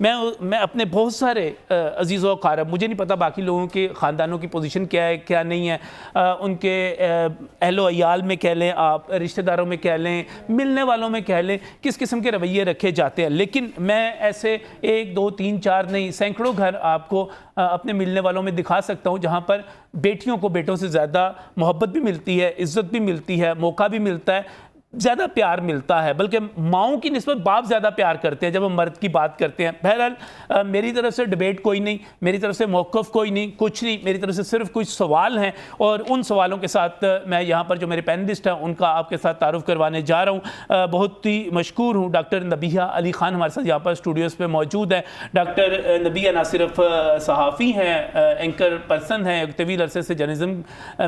میں اپنے بہت سارے عزیز و اقارب، مجھے نہیں پتہ باقی لوگوں کے خاندانوں کی پوزیشن کیا ہے کیا نہیں ہے، ان کے اہل و عیال میں کہہ لیں، آپ رشتہ داروں میں کہہ لیں، ملنے والوں میں کہہ لیں، کس قسم کے رویے رکھے جاتے ہیں. لیکن میں ایسے 1 2 3 4 نہیں، سینکڑوں گھر آپ کو اپنے ملنے والوں میں دکھا سکتا ہوں جہاں پر بیٹیوں کو بیٹوں سے زیادہ محبت بھی ملتی ہے، عزت بھی ملتی ہے، موقع بھی ملتا ہے، زیادہ پیار ملتا ہے، بلکہ ماؤں کی نسبت باپ زیادہ پیار کرتے ہیں جب ہم مرد کی بات کرتے ہیں. بہرحال میری طرف سے ڈیبیٹ کوئی نہیں، میری طرف سے موقف کوئی نہیں، کچھ نہیں، میری طرف سے صرف کچھ سوال ہیں، اور ان سوالوں کے ساتھ میں یہاں پر جو میرے پینلسٹ ہیں ان کا آپ کے ساتھ تعارف کروانے جا رہا ہوں. بہت ہی مشکور ہوں، ڈاکٹر نبیہ علی خان ہمارے ساتھ یہاں پر اسٹوڈیوز پہ موجود ہیں. ڈاکٹر نبیہ نہ صرف صحافی ہیں، اینکر پرسن ہیں، ایک طویل عرصے سے جرنلزم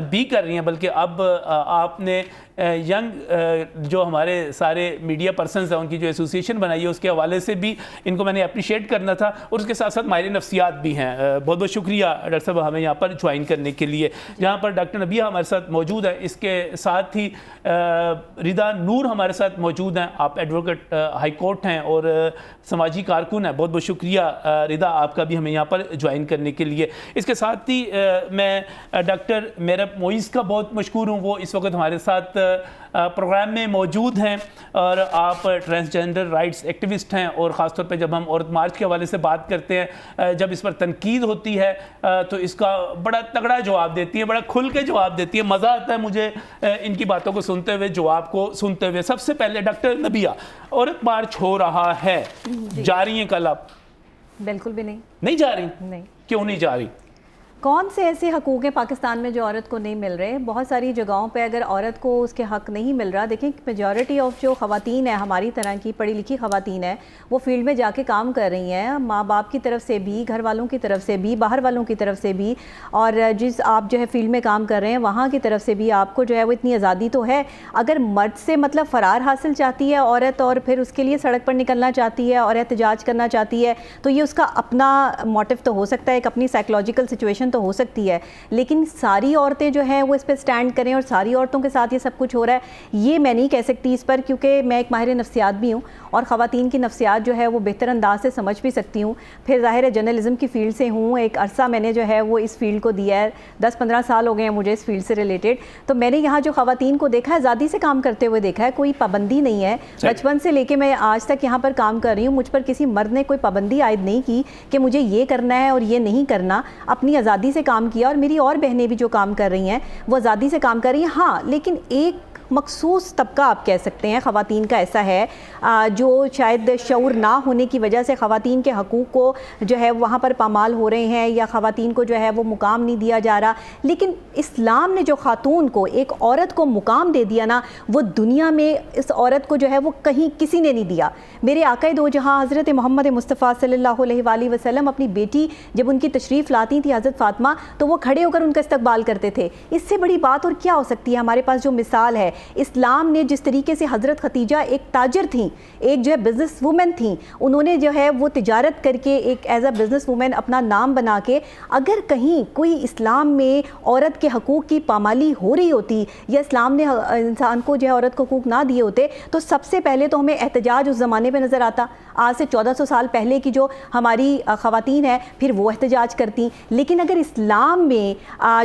بھی کر رہی ہیں، بلکہ اب آپ نے ینگ جو ہمارے سارے میڈیا پرسنز ہیں ان کی جو ایسوسیشن بنائی ہے اس کے حوالے سے بھی ان کو میں نے اپریشیٹ کرنا تھا، اور اس کے ساتھ ساتھ ماہر نفسیات بھی ہیں. بہت بہت شکریہ ڈاکٹر صاحب ہمیں یہاں پر جوائن کرنے کے لیے. جہاں پر ڈاکٹر نبیہ ہمارے ساتھ موجود ہے، اس کے ساتھ ہی ردا نور ہمارے ساتھ موجود ہیں. آپ ایڈوکیٹ ہائی کورٹ ہیں اور سماجی کارکن ہیں. بہت بہت شکریہ ردا آپ کا بھی ہمیں یہاں پر جوائن کرنے کے لیے. اس کے ساتھ ہی میں ڈاکٹر میرب موئز کا بہت مشکور ہوں، وہ اس وقت ہمارے ساتھ پروگرام میں موجود ہیں، اور آپ ٹرانسجینڈر رائٹس ایکٹیوسٹ ہیں، اور خاص طور پہ جب ہم عورت مارچ کے حوالے سے بات کرتے ہیں، جب اس پر تنقید ہوتی ہے تو اس کا بڑا تگڑا جواب دیتی ہیں، بڑا کھل کے جواب دیتی ہے. مزہ آتا ہے مجھے ان کی باتوں کو سنتے ہوئے، جواب کو سنتے ہوئے. سب سے پہلے ڈاکٹر نبیہ، عورت مارچ ہو رہا ہے، جا رہی ہیں کل آپ؟ بالکل بھی نہیں جا رہی؟ نہیں. کیوں نہیں جا رہی؟ کون سے ایسے حقوق ہیں پاکستان میں جو عورت کو نہیں مل رہے؟ بہت ساری جگہوں پہ اگر عورت کو اس کے حق نہیں مل رہا، دیکھیں میجورٹی آف جو خواتین ہیں ہماری طرح کی پڑھی لکھی خواتین ہیں، وہ فیلڈ میں جا کے کام کر رہی ہیں، ماں باپ کی طرف سے بھی، گھر والوں کی طرف سے بھی، باہر والوں کی طرف سے بھی، اور جس آپ جو ہے فیلڈ میں کام کر رہے ہیں وہاں کی طرف سے بھی آپ کو جو ہے وہ اتنی آزادی تو ہے. اگر مرد سے مطلب فرار حاصل چاہتی ہے عورت، اور پھر اس کے لیے سڑک پر نکلنا چاہتی ہے اور احتجاج کرنا چاہتی ہے، تو یہ اس کا اپنا موٹیو تو ہو سکتا ہے، ایک اپنی سائیکلوجیکل سچویشن تو ہو سکتی ہے. لیکن ساری عورتیں جو ہیں وہ اس پہ سٹینڈ کریں اور ساری عورتوں کے ساتھ یہ سب کچھ ہو رہا ہے، یہ میں نہیں کہہ سکتی اس پر، کیونکہ میں ایک ماہر نفسیات بھی ہوں اور خواتین کی نفسیات جو ہے وہ بہتر انداز سے سمجھ بھی سکتی ہوں. پھر ظاہر ہے جرنلزم کی فیلڈ سے ہوں، ایک عرصہ میں نے جو ہے وہ اس فیلڈ کو دیا ہے، 10-15 سال ہو گئے ہیں مجھے اس فیلڈ سے ریلیٹڈ. تو میں نے یہاں جو خواتین کو دیکھا ہے آزادی سے کام کرتے ہوئے دیکھا ہے، کوئی پابندی نہیں ہے. بچپن سے لے کے میں آج تک یہاں پر کام کر رہی ہوں، مجھ پر کسی مرد نے کوئی پابندی عائد نہیں کی کہ مجھے یہ کرنا ہے اور یہ نہیں کرنا. اپنی آزادی سے کام کیا، اور میری اور بہنیں بھی جو کام کر رہی ہیں وہ آزادی سے کام کر رہی ہیں. ہاں لیکن ایک مخصوص طبقہ آپ کہہ سکتے ہیں خواتین کا ایسا ہے جو شاید شعور نہ ہونے کی وجہ سے خواتین کے حقوق کو جو ہے وہاں پر پامال ہو رہے ہیں، یا خواتین کو جو ہے وہ مقام نہیں دیا جا رہا. لیکن اسلام نے جو خاتون کو، ایک عورت کو مقام دے دیا نا، وہ دنیا میں اس عورت کو جو ہے وہ کہیں کسی نے نہیں دیا. میرے آقا دو جہاں حضرت محمد مصطفیٰ صلی اللہ علیہ وآلہ وسلم اپنی بیٹی جب ان کی تشریف لاتی تھی حضرت فاطمہ، تو وہ کھڑے ہو کر ان کا استقبال کرتے تھے. اس سے بڑی بات اور کیا ہو سکتی ہے؟ ہمارے پاس جو مثال ہے، اسلام نے جس طریقے سے حضرت خدیجہ ایک تاجر تھیں، ایک جو ہے بزنس وومن تھیں، انہوں نے جو ہے وہ تجارت کر کے ایک ایز اے بزنس وومن اپنا نام بنا کے، اگر کہیں کوئی اسلام میں عورت کے حقوق کی پامالی ہو رہی ہوتی یا اسلام نے انسان کو جو ہے عورت کو حقوق نہ دیے ہوتے، تو سب سے پہلے تو ہمیں احتجاج اس زمانے پہ نظر آتا. آج سے 1400 سال پہلے کی جو ہماری خواتین ہیں پھر وہ احتجاج کرتی. لیکن اگر اسلام میں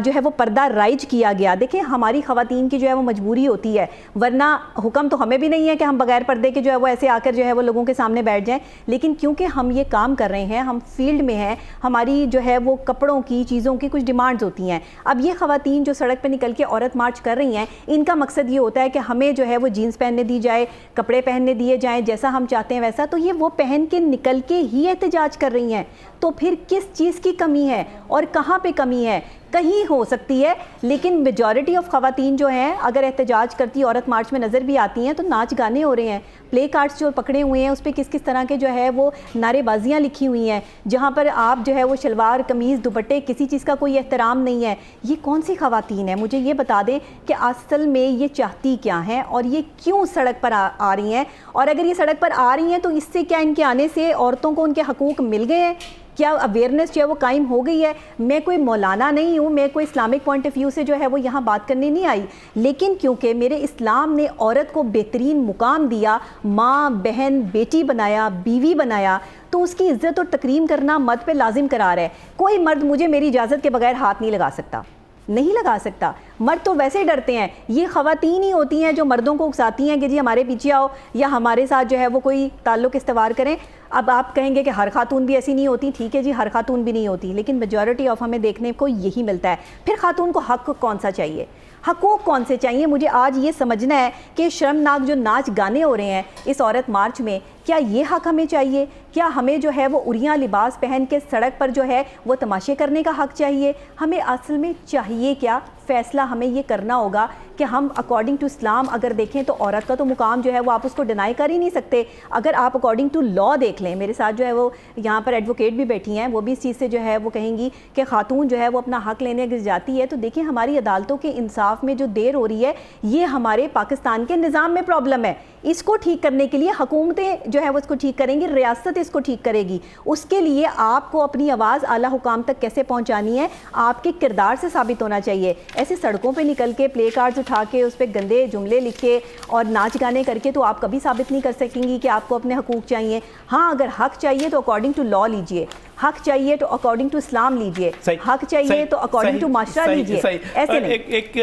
جو ہے وہ پردہ رائج کیا گیا، دیکھیں ہماری خواتین کی جو ہے وہ مجبوری ہوتی ہے، ورنہ حکم تو ہمیں بھی نہیں ہے کہ ہم بغیر پردے کے جو ہے وہ ایسے آ کر جو ہے وہ لوگوں کے سامنے بیٹھ جائیں. لیکن کیونکہ ہم یہ کام کر رہے ہیں، ہم فیلڈ میں ہیں، ہماری جو ہے وہ کپڑوں کی، چیزوں کی کچھ ڈیمانڈز ہوتی ہیں. اب یہ خواتین جو سڑک پہ نکل کے عورت مارچ کر رہی ہیں، ان کا مقصد یہ ہوتا ہے کہ ہمیں جو ہے وہ جینز پہننے دی جائے، کپڑے پہننے دیے جائیں، جیسا ہم چاہتے ہیں ویسا. تو یہ وہ پہن کے نکل کے ہی احتجاج کر رہی ہیں. تو پھر کس چیز کی کمی ہے اور کہاں پہ کمی ہے؟ کہیں ہو سکتی ہے، لیکن میجورٹی آف خواتین جو ہیں اگر احتجاج کرتی عورت مارچ میں نظر بھی آتی ہیں تو ناچ گانے ہو رہے ہیں، پلے کارڈز جو پکڑے ہوئے ہیں اس پہ کس طرح کے جو ہے وہ نعرے بازیاں لکھی ہوئی ہیں، جہاں پر آپ جو ہے وہ شلوار قمیض دوپٹے کسی چیز کا کوئی احترام نہیں ہے. یہ کون سی خواتین ہیں؟ مجھے یہ بتا دیں کہ اصل میں یہ چاہتی کیا ہیں اور یہ کیوں سڑک پر آ رہی ہیں؟ اور اگر یہ سڑک پر آ رہی ہیں تو اس سے کیا ان کے آنے سے عورتوں کو ان کے حقوق مل گئے ہیں؟ کیا اویئرنیس جو ہے وہ قائم ہو گئی ہے؟ میں کوئی مولانا نہیں ہوں، میں کوئی اسلامک پوائنٹ آف ویو سے جو ہے وہ یہاں بات کرنے نہیں آئی، لیکن کیونکہ میرے اسلام نے عورت کو بہترین مقام دیا، ماں، بہن، بیٹی بنایا، بیوی بنایا، تو اس کی عزت اور تکریم کرنا مرد پہ لازم قرار ہے. کوئی مرد مجھے میری اجازت کے بغیر ہاتھ نہیں لگا سکتا, نہیں لگا سکتا. مرد تو ویسے ہی ڈرتے ہیں. یہ خواتین ہی ہوتی ہیں جو مردوں کو اکساتی ہیں کہ جی ہمارے پیچھے آؤ یا ہمارے ساتھ جو ہے وہ کوئی تعلق استوار کریں. اب آپ کہیں گے کہ ہر خاتون بھی ایسی نہیں ہوتی, ٹھیک ہے جی ہر خاتون بھی نہیں ہوتی, لیکن میجورٹی آف ہمیں دیکھنے کو یہی ملتا ہے. پھر خاتون کو حق کون سا چاہیے, حقوق کون سے چاہیے؟ مجھے آج یہ سمجھنا ہے کہ شرمناک جو ناچ گانے ہو رہے ہیں اس عورت مارچ میں, کیا یہ حق ہمیں چاہیے؟ کیا ہمیں جو ہے وہ عریاں لباس پہن کے سڑک پر جو ہے وہ تماشے کرنے کا حق چاہیے؟ ہمیں اصل میں چاہیے کیا؟ فیصلہ ہمیں یہ کرنا ہوگا کہ ہم اکارڈنگ ٹو اسلام اگر دیکھیں تو عورت کا تو مقام جو ہے وہ آپ اس کو ڈینائی کر ہی نہیں سکتے. اگر آپ اکارڈنگ ٹو لا دیکھ لیں, میرے ساتھ جو ہے وہ یہاں پر ایڈوکیٹ بھی بیٹھی ہیں, وہ بھی اس چیز سے جو ہے وہ کہیں گی کہ خاتون جو ہے وہ اپنا حق لینے گر جاتی ہے. تو دیکھیں ہماری عدالتوں کے انصاف میں جو دیر ہو رہی ہے یہ ہمارے پاکستان کے نظام میں پرابلم ہے. اس کو ٹھیک کرنے کے لیے حکومتیں جو ہے وہ اس کو ٹھیک کریں گی, ریاست اس کو ٹھیک کرے گی. اس کے لیے آپ کو اپنی آواز اعلیٰ حکام تک کیسے پہنچانی ہے آپ کے کردار سے ثابت ہونا چاہیے. ایسے سڑکوں پہ نکل کے پلے کارڈز اٹھا کے اس پہ گندے جملے لکھے اور ناچ گانے کر کے تو آپ کبھی ثابت نہیں کر سکیں گی کہ آپ کو اپنے حقوق چاہیے. ہاں اگر حق چاہیے تو اکارڈنگ ٹو لا لیجئے, حق چاہیے تو اکارڈنگ ٹو اسلام لیجئے, حق چاہیے تو اکارڈنگ ٹو معاشرہ لیجئے. ایسے نہیں. ایک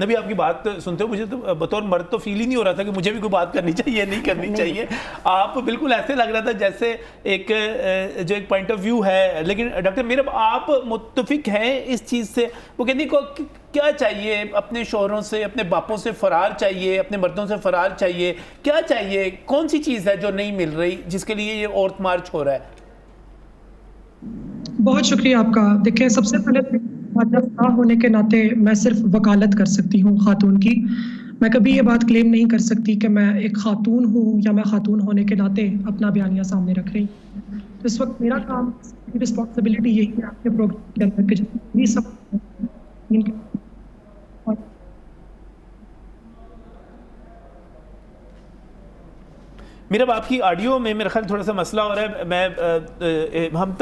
نبی آپ کی بات سنتے ہو مجھے تو بطور مرد تو فیل ہی نہیں ہو رہا تھا کہ مجھے بھی کوئی بات کرنی چاہیے نہیں کرنی چاہیے. آپ بالکل ایسے لگ رہا تھا جیسے ایک جو ایک پوائنٹ آف ویو ہے. لیکن ڈاکٹر میرب آپ متفق ہیں اس چیز سے؟ وہ کہتی کو کیا چاہیے, اپنے شوہروں سے اپنے باپوں سے فرار چاہیے, اپنے مردوں سے فرار چاہیے, کیا چاہیے؟ کون سی چیز ہے جو نہیں مل رہی جس کے لیے یہ عورت مارچ ہو رہا ہے؟ بہت شکریہ آپ کا. دیکھیں سب سے پہلے خاتون ہونے کے ناطے میں صرف وکالت کر سکتی ہوں خاتون کی. میں کبھی یہ بات کلیم نہیں کر سکتی کہ میں ایک خاتون ہوں یا میں خاتون ہونے کے ناطے اپنا بیانیہ سامنے رکھ رہی ہوں. تو اس وقت میرا کام, رسپانسبلٹی یہی ہے آپ کے پروگرام کے اندر کہ جتنی سب میرا آپ کی آڈیو میں میرا خیال تھوڑا سا مسئلہ ہو رہا ہے. میں ہم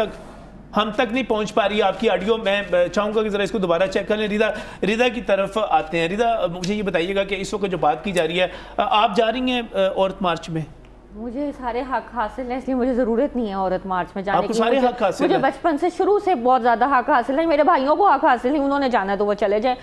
تک نہیں پہنچ پا رہی ہے آپ کی آڈیو. میں چاہوں گا کہ ذرا اس کو دوبارہ چیک کر لیں. رضا کی طرف آتے ہیں. رضا مجھے یہ بتائیے گا کہ اس وقت جو بات کی جا رہی ہے, آپ جا رہی ہیں عورت مارچ میں؟ مجھے سارے حق حاصل ہیں, اس لیے مجھے ضرورت نہیں ہے عورت مارچ میں جانے کی. آپ کو سارے حق حاصل ہیں؟ مجھے بچپن سے شروع سے بہت زیادہ حق حاصل ہیں. میرے بھائیوں کو حق حاصل نہیں, انہوں نے جانا ہے تو وہ چلے جائیں.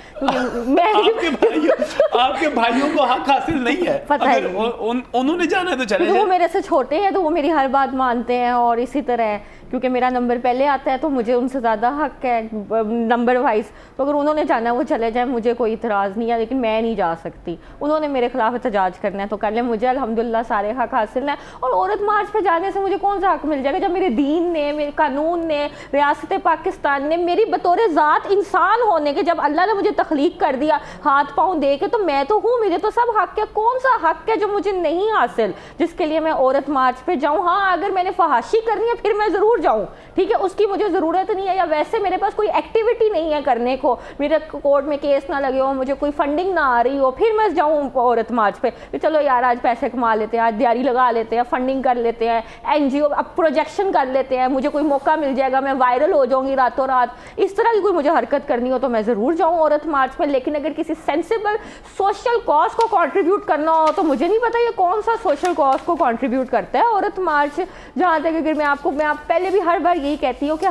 آپ کے بھائیوں کو حق حاصل نہیں ہے, اگر انہوں نے جانا ہے تو چلے جائیں. وہ میرے سے چھوٹے ہیں تو وہ میری ہر بات مانتے ہیں, اور اسی طرح ہے کیونکہ میرا نمبر پہلے آتا ہے تو مجھے ان سے زیادہ حق ہے نمبر وائز. تو اگر انہوں نے جانا ہے وہ چلے جائیں, مجھے کوئی اعتراض نہیں ہے, لیکن میں نہیں جا سکتی. انہوں نے میرے خلاف احتجاج کرنا ہے تو کر لیں, مجھے الحمدللہ سارے حق حاصل ہیں. اور عورت مارچ پہ جانے سے مجھے کون سا حق مل جائے گا جب میرے دین نے, میرے قانون نے, ریاست پاکستان نے میری بطور ذات انسان ہونے کے, جب اللہ نے مجھے تخلیق کر دیا ہاتھ پاؤں دے کے, تو میں تو ہوں, مجھے تو سب حق ہے. کون سا حق ہے جو مجھے نہیں حاصل جس کے لیے میں عورت مارچ پہ جاؤں؟ ہاں اگر میں نے فحاشی کرنی ہے پھر میں ضرور جاؤں, ٹھیک ہے, اس کی مجھے ضرورت نہیں ہے, یا ویسے میرے پاس کوئی ایکٹیویٹی نہیں ہے کرنے کو, میرے کورٹ میں کیس نہ لگے ہو, مجھے کوئی فنڈنگ نہ آ رہی ہو, پھر میں جاؤں عورت مارچ پہ. چلو یار آج پیسے کما لیتے ہیں, آج دیاری لگا لیتے ہیں, فنڈنگ کر لیتے ہیں, این جی او اب پروجیکشن کر لیتے ہیں, مجھے کوئی موقع مل جائے گا, میں وائرل ہو جاؤں گی راتوں رات. اس طرح کی کوئی مجھے حرکت کرنی ہو تو میں ضرور جاؤں عورت مارچ میں. لیکن اگر کسی سینسیبل سوشل کاز کو کنٹریبیوٹ کرنا ہو تو مجھے نہیں پتا یہ کون سا سوشل کاز کو کنٹریبیوٹ کرتا ہے عورت مارچ. جہاں تک اگر میں آپ پہلے بھی ہر بار یہی کہتی ہوں کہ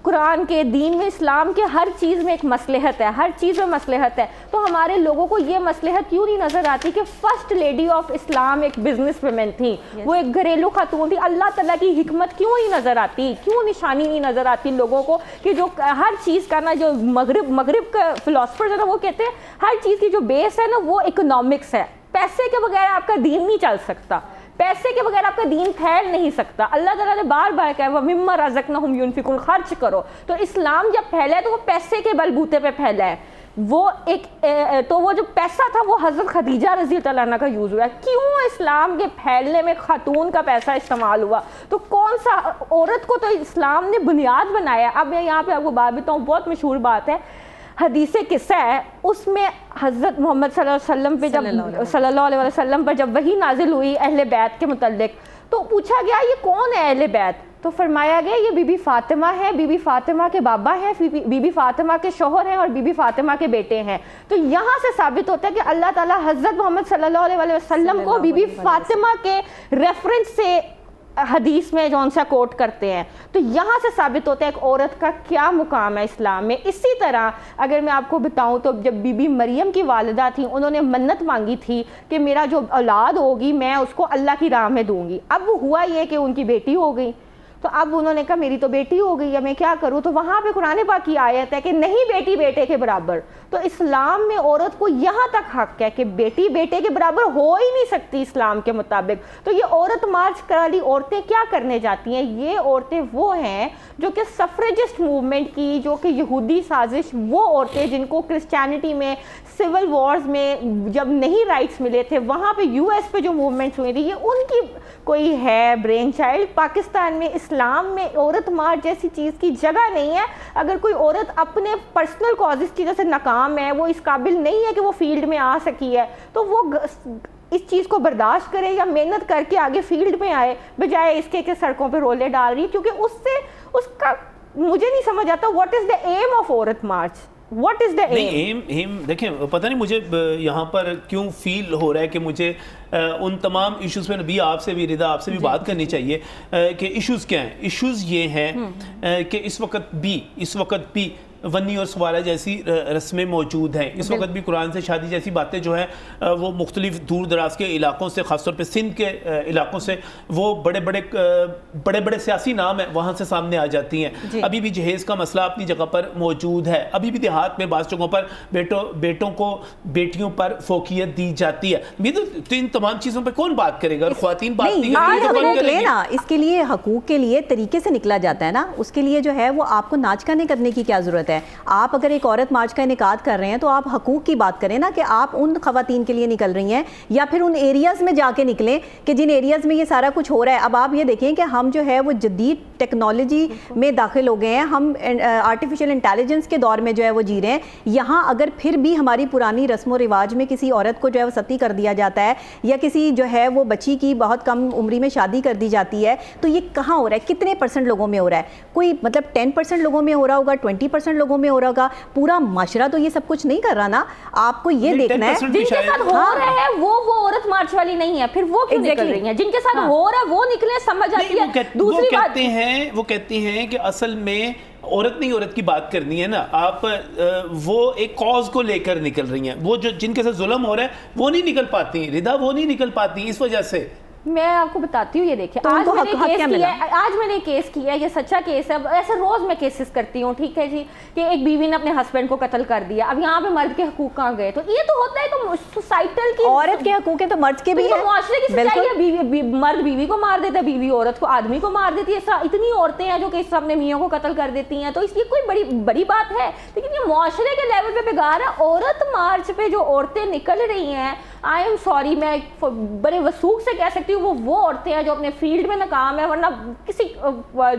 قرآن کے, دین میں, اسلام کے ہر چیز میں ایک مصلحت ہے, ہر چیز میں مصلحت ہے. تو ہمارے لوگوں کو یہ مصلحت کیوں نہیں نظر آتی کہ فرسٹ لیڈی آف اسلام ایک بزنس ویمن تھی, وہ ایک گھریلو خاتون تھی. اللہ تعالیٰ کی حکمت کیوں نہیں نظر آتی, کیوں نشانی نہیں نظر آتی لوگوں کو کہ جو ہر چیز کا نا, جو مغرب کا فلاسفر ہے نا, وہ کہتے ہیں ہر چیز کی جو بیس ہے نا وہ اکنامکس ہے. پیسے کے بغیر آپ کا دین نہیں چل سکتا, پیسے کے بغیر آپ کا دین پھیل نہیں سکتا. اللہ تعالیٰ نے بار بار کہا وَمِمَّا رَزَقْنَاهُمْ يُنْفِقُونَ, خرچ کرو. تو اسلام جب پھیلا ہے تو وہ پیسے کے بلبوتے پہ پھیلا ہے. وہ جو پیسہ تھا وہ حضرت خدیجہ رضی اللہ عنہ کا یوز ہوا ہے. کیوں اسلام کے پھیلنے میں خاتون کا پیسہ استعمال ہوا؟ تو کون سا, عورت کو تو اسلام نے بنیاد بنایا. اب میں یہاں پہ آپ کو بات بتاؤں, بہت مشہور بات ہے, حدیث قصہ ہے, اس میں حضرت محمد صلی اللہ علیہ وسلم پر جب وحی نازل ہوئی اہل بیت کے متعلق, تو پوچھا گیا یہ کون ہے اہل بیت؟ تو فرمایا گیا یہ بی بی فاطمہ ہے, بی بی فاطمہ کے بابا ہیں, بی بی فاطمہ کے شوہر ہیں, اور بی بی فاطمہ کے بیٹے ہیں. تو یہاں سے ثابت ہوتا ہے کہ اللہ تعالیٰ حضرت محمد صلی اللہ علیہ وسلم کو بی بی فاطمہ کے ریفرنس سے حدیث میں جو ان سے کوٹ کرتے ہیں. تو یہاں سے ثابت ہوتا ہے ایک عورت کا کیا مقام ہے اسلام میں. اسی طرح اگر میں آپ کو بتاؤں تو جب بی بی مریم کی والدہ تھیں, انہوں نے منت مانگی تھی کہ میرا جو اولاد ہوگی میں اس کو اللہ کی راہ میں دوں گی. اب ہوا یہ کہ ان کی بیٹی ہو گئی, تو اب انہوں نے کہا میری تو بیٹی ہو گئی ہے, میں کیا کروں. تو وہاں پہ قرآن پاک کی آیت ہے کہ نہیں بیٹی بیٹے کے برابر. تو اسلام میں عورت کو یہاں تک حق ہے کہ بیٹی بیٹے کے برابر ہو ہی نہیں سکتی اسلام کے مطابق. تو یہ عورت مارچ والی عورتیں کیا کرنے جاتی ہیں؟ یہ عورتیں وہ ہیں جو کہ سفریجسٹ موومنٹ کی, جو کہ یہودی سازش, وہ عورتیں جن کو کرسچینٹی میں سول وارز میں جب نہیں رائٹس ملے تھے وہاں پہ یو ایس پہ جو موومنٹس ہوئی تھی, یہ ان کی کوئی ہے برین چائلڈ. پاکستان میں اسلام میں عورت مارچ جیسی چیز کی جگہ نہیں ہے. اگر کوئی عورت اپنے پرسنل کازز کی وجہ سے ناکام ہے, وہ اس قابل نہیں ہے کہ وہ فیلڈ میں آ سکی ہے, تو وہ اس چیز کو برداشت کرے یا محنت کر کے آگے فیلڈ میں آئے, بجائے اس کے کہ سڑکوں پہ رولے ڈال رہی ہے. کیونکہ اس سے اس کا مجھے نہیں سمجھ آتا what is the aim of عورت march. What is the aim؟ Aim دیکھیں, پتہ نہیں مجھے یہاں پر کیوں فیل ہو رہا ہے کہ مجھے ان تمام ایشوز پہ نبی آپ سے بھی, رضا آپ سے بھی بات کرنی چاہیے کہ ایشوز کیا ہیں. ایشوز یہ ہیں کہ اس وقت بھی ونی اور سوارہ جیسی رسمیں موجود ہیں. اس وقت بھی قرآن سے شادی جیسی باتیں جو ہیں وہ مختلف دور دراز کے علاقوں سے, خاص طور پہ سندھ کے علاقوں سے, وہ بڑے بڑے سیاسی نام ہیں وہاں سے سامنے آ جاتی ہیں. ابھی بھی جہیز کا مسئلہ اپنی جگہ پر موجود ہے. ابھی بھی دیہات میں بعض جگہوں پر بیٹوں کو بیٹیوں پر فوقیت دی جاتی ہے. تو ان تمام چیزوں پہ کون بات کرے گا؟ اور خواتین بات نہیں کریں گے. اس کے لیے حقوق کے لیے طریقے سے نکلا جاتا ہے نا. اس کے لیے جو ہے وہ آپ کو ناچ گانے کرنے کی کیا ضرورت ہے؟ آپ اگر ایک عورت مارچ کا انعقاد کر رہے ہیں تو آپ حقوق کی بات کریں نا, کہ آپ ان خواتین کے لیے نکل رہی ہیں یا پھر ان ایریاز میں جا کے نکلیں کہ جن ایریاز میں یہ سارا کچھ ہو رہا ہے. اب آپ یہ دیکھیں کہ ہم جو ہے وہ جدید ٹیکنالوجی میں داخل ہو گئے ہیں, ہم آرٹیفیشل انٹیلیجنس کے دور میں جو ہے وہ جی رہے ہیں. یہاں اگر پھر بھی ہماری پرانی رسم و رواج میں کسی عورت کو جو ہے وہ ستی کر دیا جاتا ہے یا کسی جو ہے وہ بچی کی بہت کم عمری میں شادی کر دی جاتی ہے, تو یہ کہاں ہو رہا ہے؟ کتنے % لوگوں میں ہو رہا ہے؟ کوئی مطلب 10% لوگوں میں ہو رہا ہوگا, 20% لوگوں میں ہو رہا ہوگا. پورا معاشرہ تو یہ سب کچھ نہیں کر رہا نا. آپ کو یہ دیکھنا ہے جن کے ساتھ ہو رہا ہے وہ عورت مارچ والی نہیں ہے, پھر وہ کیوں نکل رہی ہیں؟ جن کے ساتھ ہو رہا ہے وہ نکلے, سمجھ آتی ہے. دوسری بات وہ کہتے ہیں کہ اصل میں عورت نہیں عورت کی بات کرنی ہے نا. آپ وہ ایک کاز کو لے کر نکل رہی ہیں. وہ جو جن کے ساتھ ظلم ہو رہا ہے وہ نہیں نکل پاتی, رضا وہ نہیں نکل پاتی. اس وجہ سے میں آپ کو بتاتی ہوں, یہ دیکھیں آج میں نے کیس کیا ہے, یہ سچا کیس ہے. ایسے روز میں کیسز کرتی ہوں, ٹھیک ہے جی, کہ ایک بیوی نے اپنے ہسبینڈ کو قتل کر دیا. اب یہاں پہ مرد کے حقوق کہاں گئے؟ تو یہ تو ہوتا ہے تو سوسائٹل کی عورت کے حقوق ہیں تو مرد کے بھی ہیں. معاشرے کی سچائی ہے, مرد بیوی کو مار دیتا ہے, بیوی عورت کو, آدمی کو مار دیتی ہے. اتنی عورتیں ہیں جو کہ اپنے میوں کو قتل کر دیتی ہیں. تو اس کی کوئی بڑی بات ہے, لیکن یہ معاشرے کے لیول پہ بگاڑ ہے. عورت مارچ پہ جو عورتیں نکل رہی ہیں, آئی ایم سوری, میں بڑے وثوق سے کہہ سکتی ہوں وہ عورتیں ہیں جو اپنے فیلڈ میں ناکام ہے, ورنہ کسی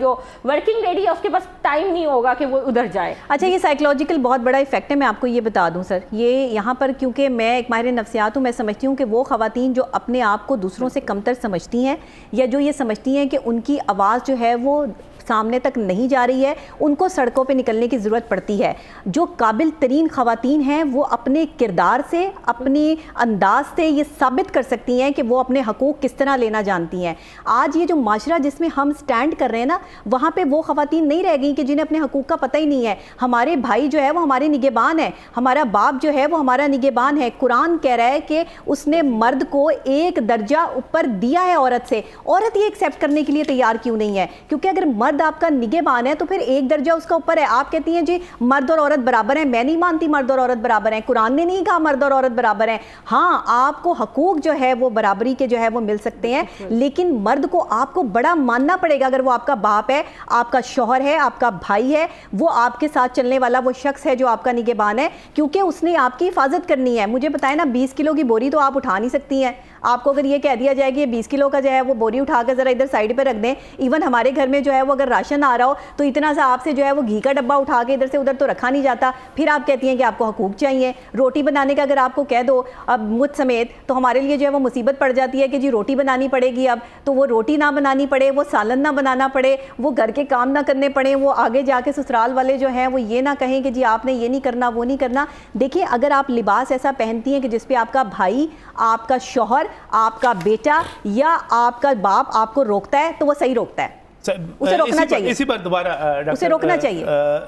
جو ورکنگ لیڈی ہے اس کے پاس ٹائم نہیں ہوگا کہ وہ ادھر جائے. اچھا, یہ سائیکلوجیکل بہت بڑا ایفیکٹ ہے. میں آپ کو یہ بتا دوں سر, یہ یہاں پر کیونکہ میں ایک ماہر نفسیات ہوں, میں سمجھتی ہوں کہ وہ خواتین جو اپنے آپ کو دوسروں سے کمتر سمجھتی ہیں یا جو یہ سمجھتی ہیں کہ ان کی آواز جو ہے وہ سامنے تک نہیں جا رہی ہے, ان کو سڑکوں پہ نکلنے کی ضرورت پڑتی ہے. جو قابل ترین خواتین ہیں وہ اپنے کردار سے, اپنی انداز سے یہ ثابت کر سکتی ہیں کہ وہ اپنے حقوق کس طرح لینا جانتی ہیں. آج یہ جو معاشرہ جس میں ہم سٹینڈ کر رہے ہیں نا, وہاں پہ وہ خواتین نہیں رہ گئیں کہ جنہیں اپنے حقوق کا پتہ ہی نہیں ہے. ہمارے بھائی جو ہے وہ ہمارے نگہبان ہے, ہمارا باپ جو ہے وہ ہمارا نگہبان ہے. قرآن کہہ رہا ہے کہ اس نے مرد کو ایک درجہ اوپر دیا ہے عورت سے. عورت یہ ایکسیپٹ کرنے کے لیے تیار کیوں نہیں ہے؟ کیونکہ اگر مرد آپ کا نگہبان ہے تو پھر ایک درجہ اس کا اوپر ہے. آپ کہتی ہیں جی مرد اور عورت برابر ہیں, میں نہیں مانتی مرد اور عورت برابر ہیں. قرآن نے نہیں کہا مرد اور عورت برابر ہیں. ہاں, آپ کو حقوق جو ہے وہ برابری کے جو ہے وہ مل سکتے ہیں, لیکن مرد کو آپ کو بڑا ماننا پڑے گا. اگر وہ آپ کا باپ ہے, آپ کا شوہر ہے, آپ کا بھائی ہے, وہ آپ کے ساتھ چلنے والا وہ شخص ہے جو آپ کا نگہبان ہے, کیونکہ اس نے آپ کی حفاظت کرنی ہے. مجھے بتائیں نا, 20 کلو کی بوری تو آپ اٹھا نہیں سکتی ہیں. آپ کو اگر یہ کہہ دیا جائے کہ 20 کلو کا جو ہے وہ بوری اٹھا کے ذرا ادھر سائڈ پہ رکھ دیں, ایون ہمارے گھر میں جو ہے وہ اگر راشن آ رہا ہو تو اتنا سا آپ سے جو ہے وہ گھی کا ڈبہ اٹھا کے ادھر سے ادھر تو رکھا نہیں جاتا. پھر آپ کہتی ہیں کہ آپ کو حقوق چاہیے. روٹی بنانے کا اگر آپ کو کہہ دو اب مجھ سمیت, تو ہمارے لیے جو ہے وہ مصیبت پڑ جاتی ہے کہ جی روٹی بنانی پڑے گی. اب تو وہ روٹی نہ بنانی پڑے, وہ سالن نہ بنانا پڑے, وہ گھر کے کام نہ کرنے پڑے, وہ آگے جا کے سسرال والے جو ہیں وہ یہ نہ کہیں کہ جی آپ نے یہ نہیں کرنا, وہ نہیں کرنا. دیکھیں, اگر آپ لباس ایسا پہنتی ہیں کہ جس پہ آپ کا بھائی, آپ کا شوہر آپ کا بیٹا یا آپ کا باپ آپ کو روکتا ہے تو وہ صحیح روکتا ہے, اسے روکنا چاہیے, اسی پر دوبارہ اسے روکنا چاہیے.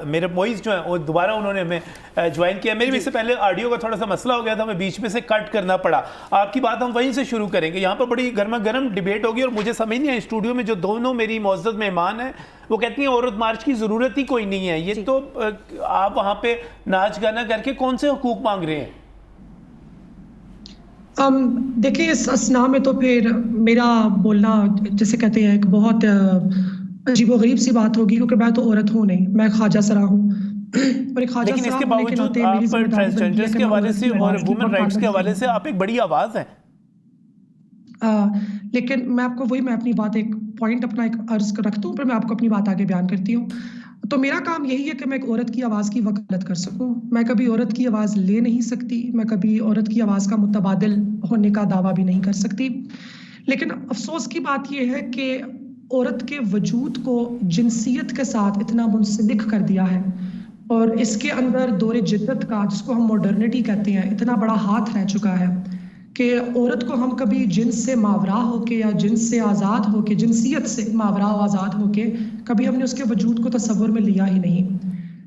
میرے موئز جو ہیں وہ دوبارہ انہوں نے ہمیں جوائن کیا. میرے بھی اس سے پہلے آڈیو کا تھوڑا سا مسئلہ ہو گیا تھا, ہمیں بیچ میں سے کٹ کرنا پڑا. آپ کی بات ہم وہیں سے شروع کریں گے. یہاں پر بڑی گرما گرم ڈیبیٹ ہوگی اور مجھے سمجھ نہیں ہے اسٹوڈیو میں جو دونوں میری معزز مہمان ہیں وہ کہتی ہیں عورت مارچ کی ضرورت ہی کوئی نہیں ہے. یہ تو آپ وہاں پہ ناچ گانا کر کے کون سے حقوق مانگ رہے ہیں؟ دیکھیں اس اسنا میں تو پھر میرا بولنا جیسے کہتے ہیں ایک بہت عجیب و غریب سی بات ہوگی, کیونکہ میں تو عورت ہوں نہیں, میں خواجہ سرا ہوں. اور ایک خواجہ لیکن اس سرا کے ہونے کے باوجود ناطے آپ میری ذمہ داری ٹرانسجینڈرز کے حوالے سے اور وومن رائٹس کے حوالے سے آپ ایک بڑی آواز ہیں. لیکن میں آپ کو میں اپنی بات ایک پوائنٹ اپنا ایک عرض رکھتا ہوں, پھر میں آپ کو اپنی بات آگے بیان کرتی ہوں. تو میرا کام یہی ہے کہ میں ایک عورت کی آواز کی وکالت کر سکوں. میں کبھی عورت کی آواز لے نہیں سکتی, میں کبھی عورت کی آواز کا متبادل ہونے کا دعویٰ بھی نہیں کر سکتی. لیکن افسوس کی بات یہ ہے کہ عورت کے وجود کو جنسیت کے ساتھ اتنا منسلک کر دیا ہے, اور اس کے اندر دور جدت کا, جس کو ہم ماڈرنٹی کہتے ہیں, اتنا بڑا ہاتھ رہ چکا ہے کہ عورت کو ہم کبھی جنس سے ماورا ہو کے یا جنس سے آزاد ہو کے, جنسیت سے ماورا و آزاد ہو کے کبھی ہم نے اس کے وجود کو تصور میں لیا ہی نہیں.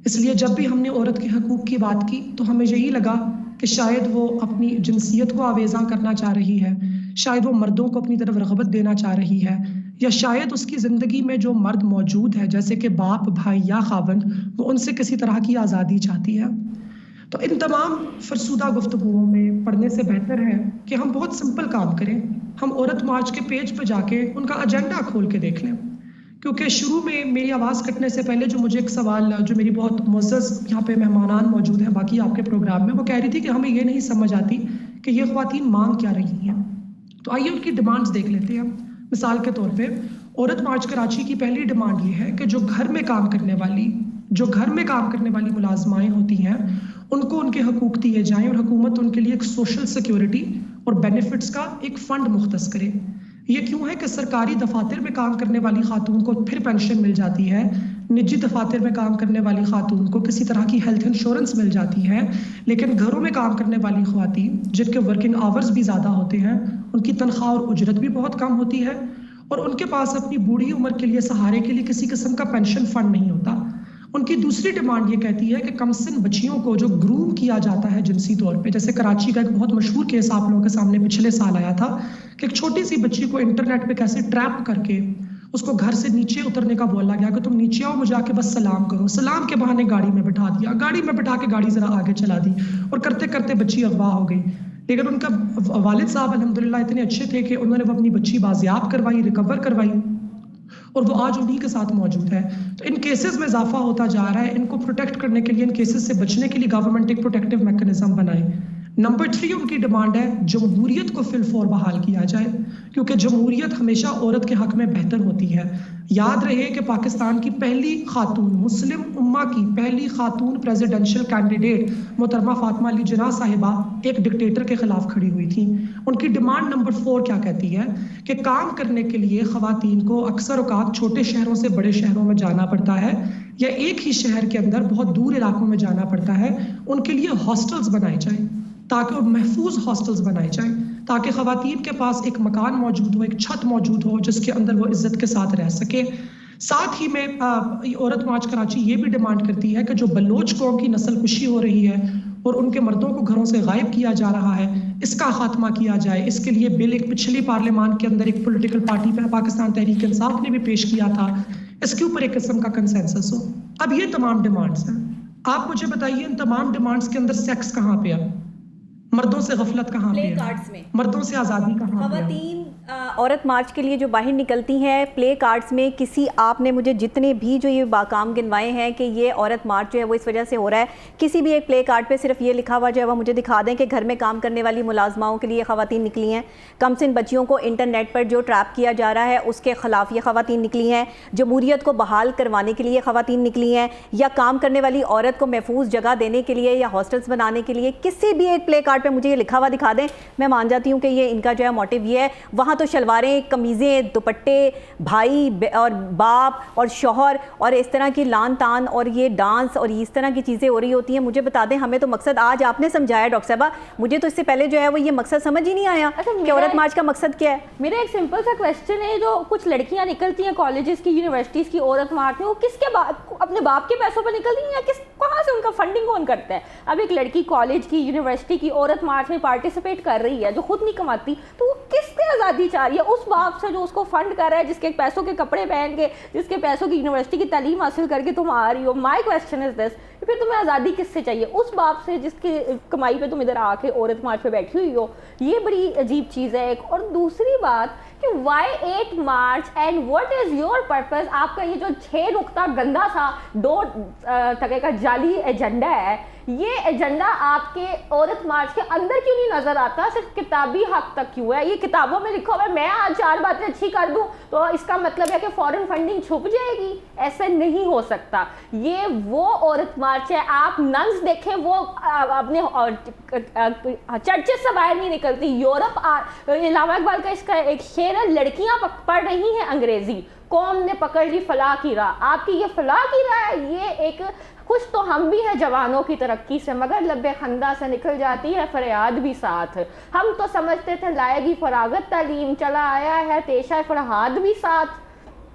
اس لیے جب بھی ہم نے عورت کے حقوق کی بات کی تو ہمیں یہی لگا کہ شاید وہ اپنی جنسیت کو آویزاں کرنا چاہ رہی ہے, شاید وہ مردوں کو اپنی طرف رغبت دینا چاہ رہی ہے, یا شاید اس کی زندگی میں جو مرد موجود ہے جیسے کہ باپ, بھائی یا خاوند, وہ ان سے کسی طرح کی آزادی چاہتی ہے. تو ان تمام فرسودہ گفتگوؤں میں پڑھنے سے بہتر ہے کہ ہم بہت سمپل کام کریں, ہم عورت مارچ کے پیج پہ جا کے ان کا ایجنڈا کھول کے دیکھ لیں. کیونکہ شروع میں میری آواز کٹنے سے پہلے جو مجھے ایک سوال, جو میری بہت معزز یہاں پہ مہمانان موجود ہیں باقی آپ کے پروگرام میں, وہ کہہ رہی تھی کہ ہمیں یہ نہیں سمجھ آتی کہ یہ خواتین مانگ کیا رہی ہیں. تو آئیے ان کی ڈیمانڈز دیکھ لیتے ہیں. مثال کے طور پہ عورت مارچ کراچی کی پہلی ڈیمانڈ یہ ہے کہ جو گھر میں کام کرنے والی ملازمائیں ہوتی ہیں ان کو ان کے حقوق دیے جائیں, اور حکومت ان کے لیے ایک سوشل سیکیورٹی اور بینیفٹس کا ایک فنڈ مختص کرے. یہ کیوں ہے کہ سرکاری دفاتر میں کام کرنے والی خاتون کو پھر پینشن مل جاتی ہے, نجی دفاتر میں کام کرنے والی خاتون کو کسی طرح کی ہیلتھ انشورنس مل جاتی ہے, لیکن گھروں میں کام کرنے والی خواتین جن کے ورکنگ آورز بھی زیادہ ہوتے ہیں, ان کی تنخواہ اور اجرت بھی بہت کم ہوتی ہے, اور ان کے پاس اپنی بوڑھی عمر کے لیے سہارے کے لیے کسی قسم کا پینشن فنڈ نہیں ہوتا. ان کی دوسری ڈیمانڈ یہ کہتی ہے کہ کم سن بچیوں کو جو گروم کیا جاتا ہے جنسی طور پہ, جیسے کراچی کا ایک بہت مشہور کیس آپ لوگوں کے سامنے پچھلے سال آیا تھا کہ ایک چھوٹی سی بچی کو انٹرنیٹ پہ کیسے ٹریپ کر کے اس کو گھر سے نیچے اترنے کا بولا گیا کہ تم نیچے آؤ, مجھے آ کے بس سلام کرو. سلام کے بہانے گاڑی میں بٹھا دیا, گاڑی میں بٹھا کے گاڑی ذرا آگے چلا دی, اور کرتے کرتے بچی اغوا ہو گئی. لیکن ان کا والد صاحب الحمدللہ اتنے اچھے تھے کہ انہوں نے وہ اپنی بچی بازیاب کروائی, ریکور کروائی, اور وہ آج انہی کے ساتھ موجود ہے. تو ان کیسز میں اضافہ ہوتا جا رہا ہے. ان کو پروٹیکٹ کرنے کے لیے, ان کیسز سے بچنے کے لیے گورنمنٹ ایک پروٹیکٹیو میکنزم بنائے. نمبر 3 ان کی ڈیمانڈ ہے جمہوریت کو فی الفور بحال کیا جائے, کیونکہ جمہوریت ہمیشہ عورت کے حق میں بہتر ہوتی ہے. یاد رہے کہ پاکستان کی پہلی خاتون, مسلم امہ کی پہلی خاتون پریزیڈنشل کینڈیڈیٹ محترمہ فاطمہ علی جناح صاحبہ ایک ڈکٹیٹر کے خلاف کھڑی ہوئی تھی. ان کی ڈیمانڈ نمبر 4 کیا کہتی ہے کہ کام کرنے کے لیے خواتین کو اکثر اوقات چھوٹے شہروں سے بڑے شہروں میں جانا پڑتا ہے, یا ایک ہی شہر کے اندر بہت دور علاقوں میں جانا پڑتا ہے. ان کے لیے ہاسٹلز بنائے جائیں, تاکہ وہ محفوظ ہاسٹلز بنائے جائیں, تاکہ خواتین کے پاس ایک مکان موجود ہو, ایک چھت موجود ہو جس کے اندر وہ عزت کے ساتھ رہ سکے. ساتھ ہی میں عورت مارچ کراچی یہ بھی ڈیمانڈ کرتی ہے کہ جو بلوچ قوم کی نسل کشی ہو رہی ہے اور ان کے مردوں کو گھروں سے غائب کیا جا رہا ہے, اس کا خاتمہ کیا جائے. اس کے لیے بل ایک پچھلی پارلیمان کے اندر ایک پولیٹیکل پارٹی پہ پاکستان تحریک انصاف نے بھی پیش کیا تھا, اس کے اوپر ایک قسم کا کنسنسس ہو. اب یہ تمام ڈیمانڈز ہیں. آپ مجھے بتائیے ان تمام ڈیمانڈز کے اندر سیکس کہاں پہ ہے, مردوں سے غفلت کہاں پہ ہے, مردوں سے آزادی کہاں پہ ہے؟ خواتین عورت مارچ کے لیے جو باہر نکلتی ہیں پلے کارڈز میں, کسی آپ نے مجھے جتنے بھی جو یہ باکام گنوائے ہیں کہ یہ عورت مارچ جو ہے وہ اس وجہ سے ہو رہا ہے, کسی بھی ایک پلے کارڈ پہ صرف یہ لکھا ہوا جو ہے وہ مجھے دکھا دیں کہ گھر میں کام کرنے والی ملازماؤں کے لیے خواتین نکلی ہیں, کم سن بچیوں کو انٹرنیٹ پر جو ٹریپ کیا جا رہا ہے اس کے خلاف یہ خواتین نکلی ہیں, جمہوریت کو بحال کروانے کے لیے خواتین نکلی ہیں, یا کام کرنے والی عورت کو محفوظ جگہ دینے کے لیے یا ہاسٹلس بنانے کے لیے. کسی بھی ایک پلے کارڈ پہ مجھے یہ لکھا ہوا دکھا دیں, میں مان جاتی ہوں کہ یہ ان کا جو ہے موٹیو یہ ہے. وہاں تو شلواریں, قمیضیں, دوپٹے, بھائی اور باپ اور شوہر اور اس طرح کی لان تان اور یہ ڈانس اور اس طرح کی چیزیں ہو رہی ہوتی ہیں. مجھے بتا دیں, ہمیں تو مقصد آج آپ نے سمجھایا ڈاکٹر صاحبہ, مجھے تو اس سے پہلے جو ہے وہ یہ مقصد سمجھ ہی نہیں آیا کہ عورت مارچ کا مقصد کیا ہے. میرا ایک سمپل سا کویسچن ہے, جو کچھ لڑکیاں نکلتی ہیں کالجز کی, یونیورسٹیز کی عورت مارچ میں, وہ کس کے اپنے باپ کے پیسوں پہ نکلتی ہیں یا کہاں سے ان کا فنڈنگ کون کرتا ہے؟ اب ایک لڑکی کالج کی, یونیورسٹی کی عورت مارچ میں پارٹیسپیٹ کر رہی ہے جو خود نہیں کماتی, تو وہ کس کی آزادی چاہ رہی ہے؟ اس باپ سے جو اس کو فنڈ کر رہا ہے, جس کے پیسوں کے کپڑے پہن کے, جس کے پیسوں کی یونیورسٹی کی تعلیم حاصل کر کے تم آ رہی ہو. مائی کویسچن از دس, پھر تمہیں آزادی کس سے چاہیے؟ اس باپ سے جس کی کمائی پہ تم ادھر آ کے عورت مارچ پہ بیٹھی ہوئی ہو. یہ بڑی عجیب چیز ہے ایک. اور دوسری بات کہ why 8 March and what is your purpose? آپ کا یہ جو 6 نقطہ گندا سا 2 ٹکے کا جعلی ایجنڈا ہے, یہ ایجنڈا آپ کے عورت مارچ کے اندر کیوں نہیں نظر آتا؟ صرف کتابی حق تک کیوں ہے؟ یہ کتابوں میں لکھا ہوا ہے, میں آج 4 باتیں اچھی کر دوں تو اس کا مطلب ہے کہ فورن فنڈنگ چھپ جائے گی. ایسے نہیں ہو سکتا. یہ وہ عورت مارچ ہے, آپ ننس دیکھیں, وہ اپنے چرچز سے باہر نہیں نکلتی. یورپ, علامہ اقبال کا اس کا ایک شعر ہے, لڑکیاں پڑھ رہی ہیں انگریزی, قوم نے پکڑ لی فلاح کی راہ. آپ کی یہ فلاح کی راہ ہے, یہ ایک خوش تو ہم بھی ہیں جوانوں کی ترقی سے, مگر لب خندہ سے نکل جاتی ہے فریاد بھی ساتھ. ہم تو سمجھتے تھے لائے گی فراغت تعلیم, چلا آیا ہے پیشہ فرہاد بھی ساتھ.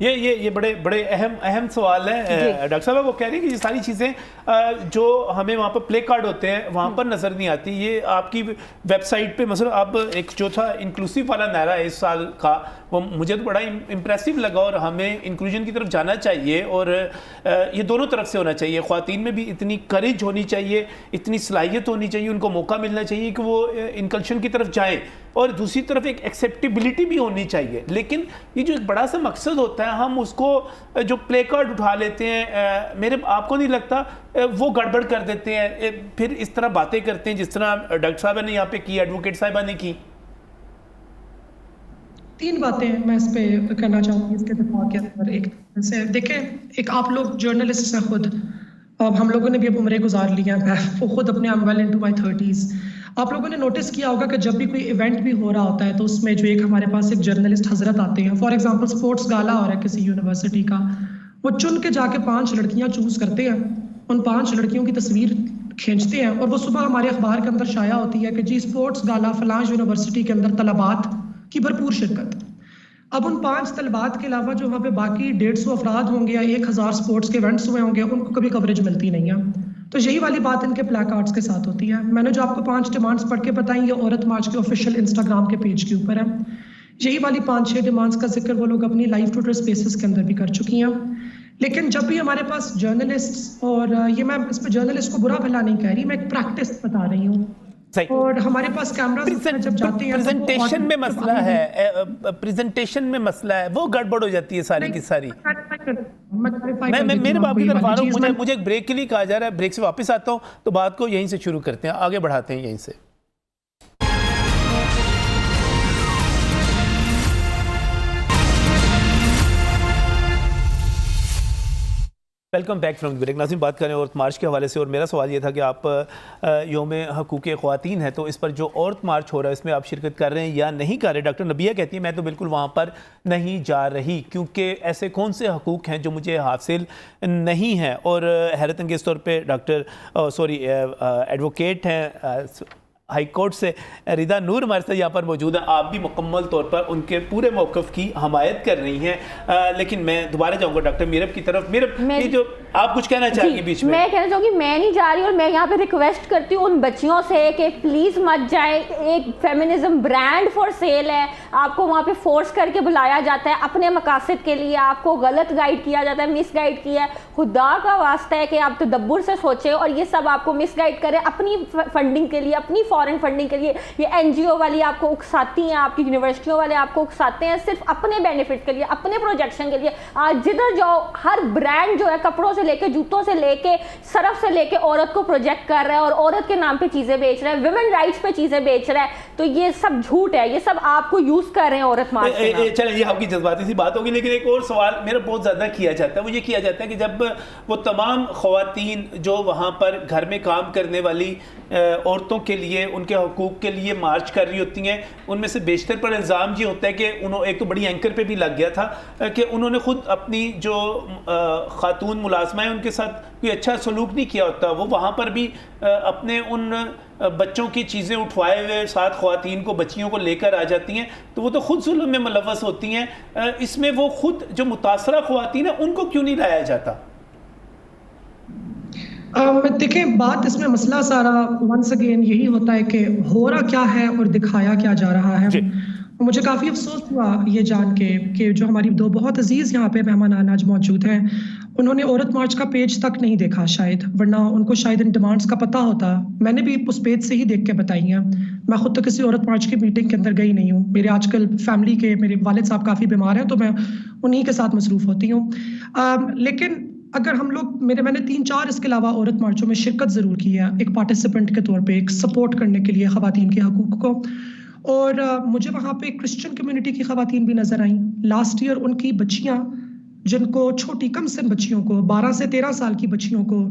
یہ بڑے اہم سوال ہیں ڈاکٹر صاحب. وہ کہہ رہی ہیں کہ یہ ساری چیزیں جو ہمیں وہاں پر پلے کارڈ ہوتے ہیں وہاں پر نظر نہیں آتی. یہ آپ کی ویب سائٹ پہ مثلا اب ایک جو تھا انکلوسیو والا نعرہ اس سال کا, وہ مجھے تو بڑا امپریسو لگا, اور ہمیں انکلوژن کی طرف جانا چاہیے, اور یہ دونوں طرف سے ہونا چاہیے. خواتین میں بھی اتنی کریج ہونی چاہیے, اتنی صلاحیت ہونی چاہیے, ان کو موقع ملنا چاہیے کہ وہ انکلشن کی طرف جائیں, اور دوسری طرف ایک ایکسیپٹیبلٹی بھی ہونی چاہیے. لیکن یہ جو ایک بڑا سا مقصد ہوتا ہے, ہم اس کو جو پلے کارڈ اٹھا لیتے ہیں, آپ کو نہیں لگتا وہ گڑبڑ کر دیتے ہیں, پھر اس طرح باتیں کرتے ہیں جس طرح ڈاکٹر صاحبہ نے یہاں پہ کی, ایڈوکیٹ صاحبہ نے کی. 3 باتیں میں اس پہ کرنا چاہوں گی اس کے دفاع کے اندر. ایک سے دیکھیں, ایک آپ لوگ جرنلسٹ ہیں خود, ہم لوگوں نے بھی اب عمریں گزار لی ہیں, وہ خود اپنے ویل انٹو مائی 30s. آپ لوگوں نے نوٹس کیا ہوگا کہ جب بھی کوئی ایونٹ بھی ہو رہا ہوتا ہے تو اس میں جو ایک ہمارے پاس ایک جرنلسٹ حضرت آتے ہیں, فار ایگزامپل اسپورٹس گالا ہو رہا ہے کسی یونیورسٹی کا, وہ چن کے جا کے 5 لڑکیاں چوز کرتے ہیں, ان 5 لڑکیوں کی تصویر کھینچتے ہیں, اور وہ صبح ہمارے اخبار کے اندر شائع ہوتی ہے کہ جی اسپورٹس گالا فلاں یونیورسٹی کے اندر طلبات کی بھرپور شرکت. اب ان 5 طلبات کے علاوہ جو وہاں پہ باقی 150 افراد ہوں گے یا 1000 اسپورٹس کے ایونٹس ہوئے ہوں گے, ان کو کبھی کوریج ملتی نہیں ہے. تو یہی والی بات ان کے پلا کارڈز کے ساتھ ہوتی ہے. میں نے جو آپ کو 5 ڈیمانڈز پڑھ کے بتائیں, یہ عورت مارچ کے آفیشیل انسٹاگرام کے پیج کے اوپر ہے. یہی والی 5-6 ڈیمانڈز کا ذکر وہ لوگ اپنی لائیو ٹویٹر اسپیسز کے اندر بھی کر چکی ہیں. لیکن جب بھی ہمارے پاس جرنلسٹ, اور یہ میں اس پہ جرنلسٹ کو برا بھلا نہیں کہہ رہی, میں ایک پریکٹس بتا رہی ہوں, اور ہمارے پاس کیمراز جب جاتے ہیں پریزنٹیشن میں مسئلہ ہے, پریزنٹیشن میں مسئلہ ہے, وہ گڑبڑ ہو جاتی ہے ساری کی ساری. میں میرے باپ کی طرف آ رہا ہوں, مجھے ایک بریک کے لیے کہا جا رہا ہے, بریک سے واپس آتا ہوں تو بات کو یہیں سے شروع کرتے ہیں, آگے بڑھاتے ہیں یہیں سے. Welcome back from break. ناظرین, بات کریں عورت مارچ کے حوالے سے, اور میرا سوال یہ تھا کہ آپ یوم حقوق خواتین ہے تو اس پر جو عورت مارچ ہو رہا ہے اس میں آپ شرکت کر رہے ہیں یا نہیں کر رہے؟ ڈاکٹر نبیہ کہتی ہیں میں تو بالکل وہاں پر نہیں جا رہی, کیونکہ ایسے کون سے حقوق ہیں جو مجھے حاصل نہیں ہیں. اور حیرت انگیز طور پہ ایڈوکیٹ ہیں ہائی کورٹ سے ردا نور ہمارے ساتھ یہاں پر موجود ہے. آپ بھی مکمل طور پر ان کے پورے موقف کی حمایت کر رہی ہیں, لیکن میں دوبارہ جاؤں گا ڈاکٹر میرب کی طرف. میرب, یہ جو آپ کچھ کہنا چاہیں گے بیچ میں؟ میں کہنا چاہوں گی میں نہیں جا رہی, اور میں یہاں پہ ریکویسٹ کرتی ہوں ان بچیوں سے کہ پلیز مت جائیں. ایک فیمنزم برانڈ فار سیل ہے, آپ کو وہاں پہ فورس کر کے بلایا جاتا ہے اپنے مقاصد کے لیے, آپ کو غلط گائیڈ کیا جاتا ہے, مس گائیڈ کیا ہے. خدا کا واسطہ ہے کہ آپ تدبر سے سوچیں, اور یہ سب آپ کو مس گائیڈ کرے اپنی فنڈنگ کے لیے, اپنی فورن فنڈنگ کے لیے. یہ این جی او والی آپ کو اکساتی ہیں, آپ کی یونیورسٹیوں والے آپ کو اکساتے ہیں صرف اپنے بینیفٹ کے لیے, اپنے پروجیکشن کے لیے. آج جدھر جاؤ ہر برانڈ جو ہے کپڑوں سے لے کے, جوتوں سے لے کے, سرف سے لے کے عورت کو پروجیکٹ کر رہا ہے, اور عورت کے نام پہ چیزیں بیچ رہا ہے, ویمن رائٹس پہ چیزیں بیچ رہا ہے. تو یہ سب جھوٹ ہے, یہ سب آپ کو یوز کر رہے ہیں عورت مارچ کے نام. چلیں یہ آپ کی جذباتی سی بات ہوگی, لیکن ایک اور سوال میرا بہت زیادہ کیا جاتا ہے, وہ یہ کیا جاتا ہے کہ جب وہ تمام خواتین جو وہاں پر گھر میں کام کرنے والی عورتوں کے لیے ان کے حقوق کے لیے مارچ کر رہی ہوتی ہیں، ان میں سے بیشتر پر الزام یہ ہوتا ہے کہ ایک تو بڑی اینکر پہ بھی لگ گیا تھا کہ انہوں نے خود اپنی جو خاتون ملازمہ ہیں ان کے ساتھ کوئی اچھا سلوک نہیں کیا ہوتا، وہ وہاں پر بھی اپنے ان بچوں کی چیزیں اٹھوائے ہوئے ساتھ خواتین کو بچیوں کو لے کر آ جاتی ہیں، تو وہ تو خود ظلم میں ملوث ہوتی ہیں. اس میں وہ خود جو متاثرہ خواتین ہیں ان کو کیوں نہیں لایا جاتا؟ دیکھیں بات اس میں مسئلہ سارا ونس اگین یہی ہوتا ہے کہ ہو رہا کیا ہے اور دکھایا کیا جا رہا ہے. مجھے کافی افسوس ہوا یہ جان کے کہ جو ہماری دو بہت عزیز یہاں پہ مہمان آج موجود ہیں، انہوں نے عورت مارچ کا پیج تک نہیں دیکھا شاید، ورنہ ان کو شاید ان ڈیمانڈز کا پتہ ہوتا. میں نے بھی اس پیج سے ہی دیکھ کے بتائی ہیں. میں خود تو کسی عورت مارچ کی میٹنگ کے اندر گئی نہیں ہوں. میرے آج کل فیملی کے میرے والد صاحب کافی بیمار ہیں تو میں انہی کے ساتھ مصروف ہوتی ہوں. لیکن اگر ہم لوگ میں نے 3-4 اس کے علاوہ عورت مارچوں میں شرکت ضرور کی ہے ایک پارٹیسپینٹ کے طور پہ، ایک سپورٹ کرنے کے لیے خواتین کے حقوق کو. اور مجھے وہاں پہ کرسچن کمیونٹی کی خواتین بھی نظر آئیں. لاسٹ ایئر ان کی بچیاں جن کو چھوٹی کم سن بچیوں کو 12 سے 13 سال کی بچیوں کو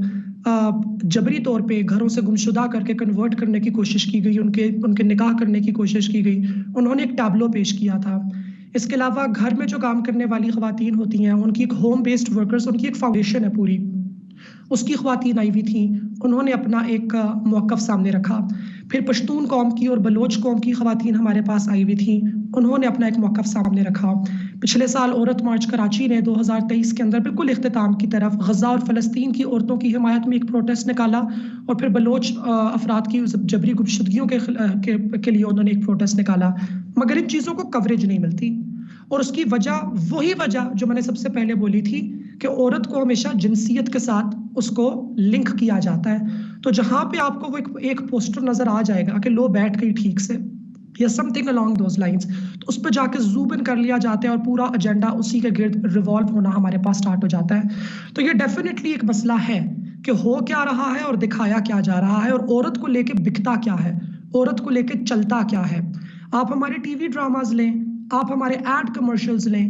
جبری طور پہ گھروں سے گمشدہ کر کے کنورٹ کرنے کی کوشش کی گئی، ان کے نکاح کرنے کی کوشش کی گئی. انہوں نے ایک ٹیبلو پیش کیا تھا. اس کے علاوہ گھر میں جو کام کرنے والی خواتین ہوتی ہیں ان کی ایک ہوم بیسڈ ورکرز، ان کی ایک فاؤنڈیشن ہے پوری، اس کی خواتین آئی ہوئی تھیں. انہوں نے اپنا ایک موقف سامنے رکھا. پھر پشتون قوم کی اور بلوچ قوم کی خواتین ہمارے پاس آئی ہوئی تھیں، انہوں نے اپنا ایک موقف سامنے رکھا. پچھلے سال عورت مارچ کراچی نے 2023 کے اندر بالکل اختتام کی طرف غزہ اور فلسطین کی عورتوں کی حمایت میں ایک پروٹیسٹ نکالا، اور پھر بلوچ افراد کی جبری گمشدگیوں کے لیے انہوں نے ایک پروٹیسٹ نکالا. مگر ان چیزوں کو کوریج نہیں ملتی، اور اس کی وجہ وہی وجہ جو میں نے سب سے پہلے بولی تھی کہ عورت کو ہمیشہ جنسیت کے ساتھ اس کو لنک کیا جاتا ہے. تو جہاں پہ آپ کو وہ ایک پوسٹر نظر آ جائے گا کہ لو بیٹھ گئی ٹھیک سے یا some thing along those lines، تو اس پہ جا کے زوم ان کر لیا جاتا ہے اور پورا ایجنڈا اسی کے گرد ریوالو ہونا ہمارے پاس سٹارٹ ہو جاتا ہے. تو یہ ڈیفینیٹلی ایک مسئلہ ہے کہ ہو کیا رہا ہے اور دکھایا کیا جا رہا ہے، اور عورت کو لے کے بکتا کیا ہے، عورت کو لے کے چلتا کیا ہے. آپ ہمارے ٹی وی ڈراماز لیں، آپ ہمارے ایڈ کمرشلز لیں،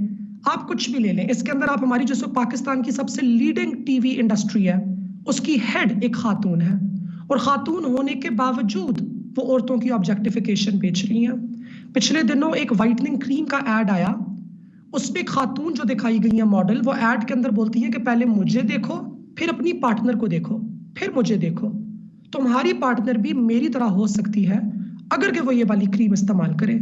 آپ کچھ بھی لے لیں، اس کے اندر آپ ہماری جو پاکستان کی سب سے لیڈنگ ٹی وی انڈسٹری ہے اس کی ہیڈ ایک خاتون ہے، اور خاتون ہونے کے باوجود وہ عورتوں کی آبجیکٹیفیکیشن بیچ رہی ہیں. پچھلے دنوں ایک وائٹننگ کریم کا ایڈ آیا، اس پہ ایک خاتون جو دکھائی گئی ہے ماڈل، وہ ایڈ کے اندر بولتی ہے کہ پہلے مجھے دیکھو، پھر اپنی پارٹنر کو دیکھو، پھر مجھے دیکھو. تمہاری پارٹنر بھی میری طرح ہو سکتی ہے اگر کہ وہ یہ والی کریم استعمال کرے.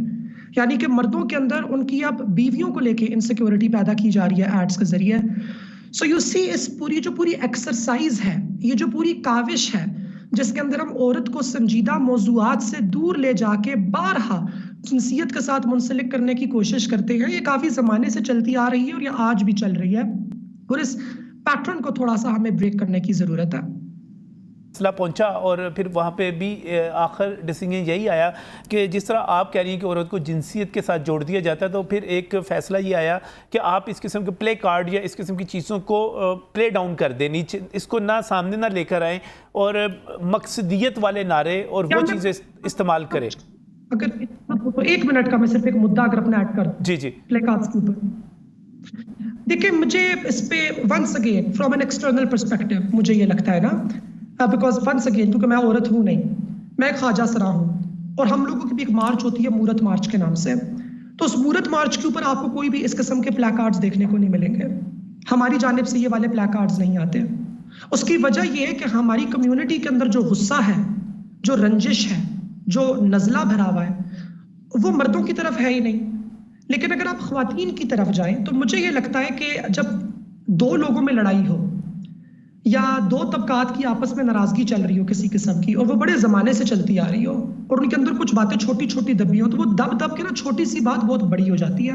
یعنی کہ مردوں کے اندر ان کی اب بیویوں کو لے کے انسیکیورٹی پیدا کی جا رہی ہے ایڈز کے ذریعے. سو یو سی اس پوری ایکسرسائز ہے، یہ جو پوری کاوش ہے جس کے اندر ہم عورت کو سنجیدہ موضوعات سے دور لے جا کے بارہا جنسیت کے ساتھ منسلک کرنے کی کوشش کرتے ہیں، یہ کافی زمانے سے چلتی آ رہی ہے اور یہ آج بھی چل رہی ہے، اور اس پیٹرن کو تھوڑا سا ہمیں بریک کرنے کی ضرورت ہے. مسئلہ پہنچا اور پھر وہاں پہ بھی آخر ڈیسیژن یہی آیا کہ جس طرح آپ کہہ رہی ہیں کہ عورت کو جنسیت کے ساتھ جوڑ دیا جاتا ہے، تو پھر ایک فیصلہ یہ آیا کہ آپ اس قسم کے پلے کارڈ یا اس قسم کی چیزوں کو پلے ڈاؤن کر دیں، نیچے اس کو نہ سامنے نہ لے کر آئیں اور مقصدیت والے نعرے اور وہ چیزیں استعمال کریں. اگر 1 منٹ کا میں صرف ایک مدعا اگر اپنا ایڈ کر دوں جی پلے کارڈز کے اوپر، دیکھیں مجھے اس پہ once again from an external perspective مجھے یہ لگتا ہے نا، بیکاز ونس اگین کیونکہ میں عورت ہوں نہیں، میں ایک خواجہ سرا ہوں، اور ہم لوگوں کی بھی ایک مارچ ہوتی ہے مورت مارچ کے نام سے. تو اس مورت مارچ کے اوپر آپ کو کوئی بھی اس قسم کے پلے کارڈز دیکھنے کو نہیں ملیں گے. ہماری جانب سے یہ والے پلے کارڈز نہیں آتے. اس کی وجہ یہ ہے کہ ہماری کمیونٹی کے اندر جو غصہ ہے، جو رنجش ہے، جو نزلہ بھرا ہوا ہے، وہ مردوں کی طرف ہے ہی نہیں. لیکن اگر آپ خواتین کی طرف جائیں تو مجھے یہ لگتا ہے کہ جب 2 لوگوں میں لڑائی ہو یا 2 طبقات کی آپس میں ناراضگی چل رہی ہو کسی قسم کی، اور وہ بڑے زمانے سے چلتی آ رہی ہو، اور ان کے اندر کچھ باتیں چھوٹی چھوٹی دبی ہو، تو وہ دب کے نا چھوٹی سی بات بہت بڑی ہو جاتی ہے.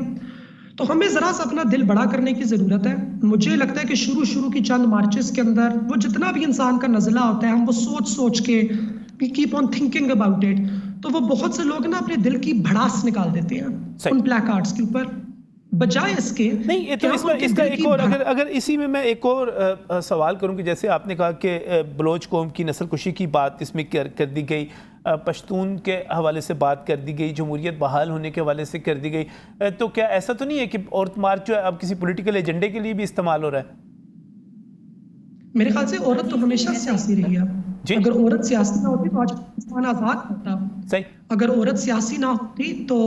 تو ہمیں ذرا سا اپنا دل بڑا کرنے کی ضرورت ہے. مجھے لگتا ہے کہ شروع کی چند مارچز کے اندر وہ جتنا بھی انسان کا نزلہ ہوتا ہے، ہم وہ سوچ کے keep on thinking about it, تو وہ بہت سے لوگ نا اپنے دل کی بھڑاس نکال دیتے ہیں ان پلے کارڈز کے اوپر، بجائے اس کے نہیں. تو اس کا ایک اور اگر اسی میں ایک اور سوال کروں کہ جیسے آپ نے کہا کہ بلوچ قوم کی نسل کشی کی بات اس میں کر دی گئی، پشتون کے حوالے سے بات کر دی گئی، جمہوریت بحال ہونے کے حوالے سے کر دی گئی، تو کیا ایسا تو نہیں ہے کہ عورت مارچ جو ہے اب کسی پولیٹیکل ایجنڈے کے لیے بھی استعمال ہو رہا ہے؟ میرے خیال سے عورت تو ہمیشہ سیاسی رہی ہے. اگر عورت سیاسی نہ ہوتی تو آج پاکستان آزاد ہوتا. صحیح. اگر عورت سیاسی نہ ہوتی تو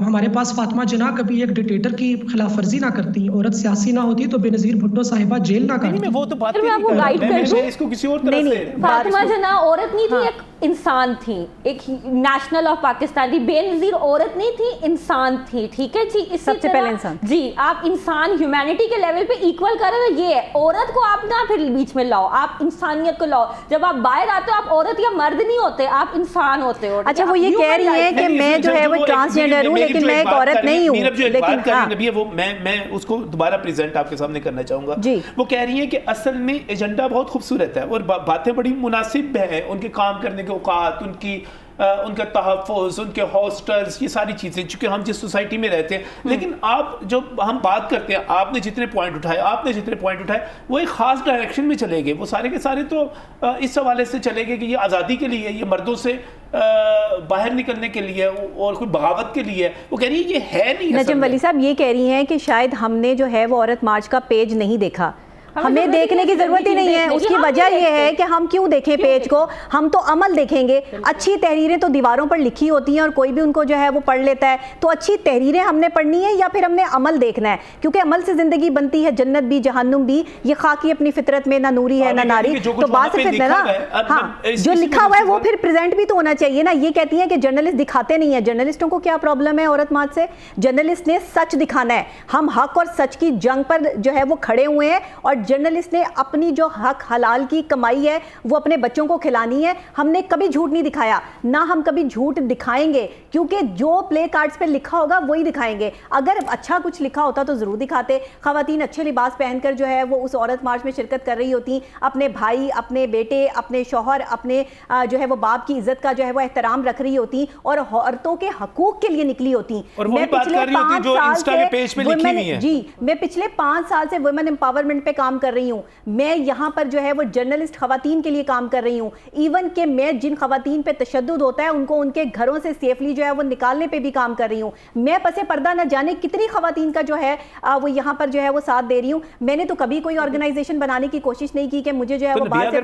ہمارے پاس فاطمہ جناح کبھی ایک ڈکٹیٹر کی خلاف ورزی نہ کرتی. عورت سیاسی نہ ہوتی تو بینظیر بھٹو صاحبہ جیل نہ کرتی. میں وہ تو بات میں آپ کو گائیڈ کر دوں. اس کو کسی اور طرح سے فاطمہ جناح عورت نہیں تھی, ایک انسان تھی, ایک نیشنل آف پاکستان تھی. بے نظیر عورت نہیں تھی, انسان تھی. ٹھیک ہے جی, اس سب سے پہلے انسان. جی آپ انسان ہیومینٹی کے لیول پہ ایکول کریں. یہ ہے عورت کو آپ نہ پھر بیچ میں لاؤ, آپ انسانیت کو لاؤ. جب آپ باہر آتے ہو آپ عورت یا مرد نہیں ہوتے, آپ انسان ہوتے ہو. اچھا وہ یہ کہہ رہی ہیں کہ میں جو ہے وہ ٹرانسجینڈر ہوں لیکن میں ایک عورت نہیں ہوں. لیکن وہ میں اس کو دوبارہ پریزنٹ آپ کے سامنے کرنا چاہوں گا. وہ کہہ رہی ہیں کہ اصل میں ایجنڈا بہت خوبصورت ہے اور باتیں بڑی مناسب ہیں, ان کے کام کرنے کے اوقات, ان کا تحفظ, ان کے ہاسٹلز, یہ ساری چیزیں چونکہ ہم جس سوسائٹی میں رہتے ہیں. لیکن آپ جو ہم بات کرتے ہیں, آپ نے جتنے پوائنٹ اٹھائے وہ ایک خاص ڈائریکشن میں چلے گئے. وہ سارے کے سارے تو اس حوالے سے چلے گئے کہ یہ آزادی کے لیے, یہ مردوں سے باہر نکلنے کے لیے اور کوئی بغاوت کے لیے. وہ کہہ رہی ہے یہ ہے نہیں. نجم ولی صاحب یہ کہہ رہی ہیں کہ شاید ہم نے جو ہے وہ عورت مارچ کا پیج نہیں دیکھا. ہمیں دیکھنے کی ضرورت ہی نہیں ہے. اس کی وجہ یہ ہے کہ ہم کیوں دیکھیں پیج کو, ہم تو عمل دیکھیں گے. اچھی تحریریں تو دیواروں پر لکھی ہوتی ہیں اور کوئی بھی ان کو جو ہے وہ پڑھ لیتا ہے. تو اچھی تحریریں ہم نے پڑھنی ہے یا پھر ہم نے عمل دیکھنا ہے, کیونکہ عمل سے زندگی بنتی ہے, جنت بھی جہنم بھی. یہ خاکی اپنی فطرت میں نہ نوری ہے نہ ناری. تو بات صرف اتنا نا, ہاں جو لکھا ہوا ہے وہ پھر پریزنٹ بھی تو ہونا چاہیے نا. یہ کہتی ہیں کہ جرنلسٹ دکھاتے نہیں ہیں. جرنلسٹوں کو کیا پرابلم ہے عورت مارچ سے؟ جرنلسٹ نے سچ دکھانا ہے. ہم حق اور سچ کی جنگ پر جو ہے وہ کھڑے ہوئے ہیں اور جرنلسٹ نے اپنی جو حق حلال کی کمائی ہے وہ اپنے بچوں کو کھلانی ہے. ہم نے کبھی جھوٹ نہیں دکھایا, نہ ہم کبھی جھوٹ دکھائیں گے, کیونکہ جو پلے کارڈز پہ لکھا ہوگا وہی دکھائیں گے. اگر اچھا کچھ لکھا ہوتا تو ضرور دکھاتے. خواتین اچھے لباس پہن کر جو ہے وہ اس عورت مارچ میں شرکت کر رہی ہوتی, اپنے بھائی, اپنے بیٹے, اپنے شوہر, اپنے جو ہے وہ باپ کی عزت کا جو ہے وہ احترام رکھ رہی ہوتی اور عورتوں کے حقوق کے لیے نکلی ہوتی. میں پچھلے 5 سال سے ویمن امپاورمنٹ پہ کام کر رہی ہوں. میں یہاں پر جو ہے وہ جرنلسٹ خواتین کے لیے کام کر رہی ہوں. ایون کہ میں جن خواتین پہ تشدد ہوتا ہے ان کو ان کے گھروں سے سیفلی جو ہے وہ نکالنے پہ بھی کام کر رہی ہوں. میں پس پردہ نہ جانے کتنی خواتین کا جو ہے وہ یہاں پر جو ہے وہ ساتھ دے رہی ہوں. میں نے تو کبھی کوئی آرگنائزیشن بنانے کی کوشش نہیں کی کہ مجھے جو ہے وہ باہر سے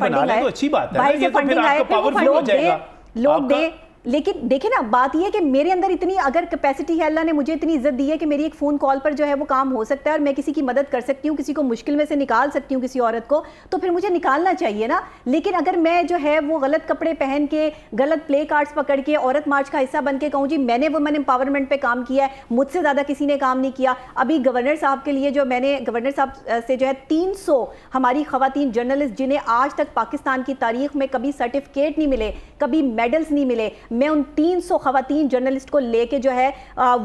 فنڈنگ آئے, لوگ دیں. لیکن دیکھیں نا بات یہ ہے کہ میرے اندر اتنی اگر کیپیسٹی ہے, اللہ نے مجھے اتنی عزت دی ہے کہ میری ایک فون کال پر جو ہے وہ کام ہو سکتا ہے اور میں کسی کی مدد کر سکتی ہوں, کسی کو مشکل میں سے نکال سکتی ہوں, کسی عورت کو, تو پھر مجھے نکالنا چاہیے نا. لیکن اگر میں جو ہے وہ غلط کپڑے پہن کے, غلط پلے کارڈز پکڑ کے عورت مارچ کا حصہ بن کے کہوں جی میں نے وومن امپاورمنٹ پہ کام کیا ہے, مجھ سے زیادہ کسی نے کام نہیں کیا. ابھی گورنر صاحب کے لیے جو میں نے گورنر صاحب سے جو ہے 300 ہماری خواتین جرنلسٹ جنہیں آج تک پاکستان کی تاریخ میں کبھی سرٹیفکیٹ نہیں ملے, کبھی میڈلز نہیں ملے, میں ان 300 خواتین جرنلسٹ کو لے کے جو ہے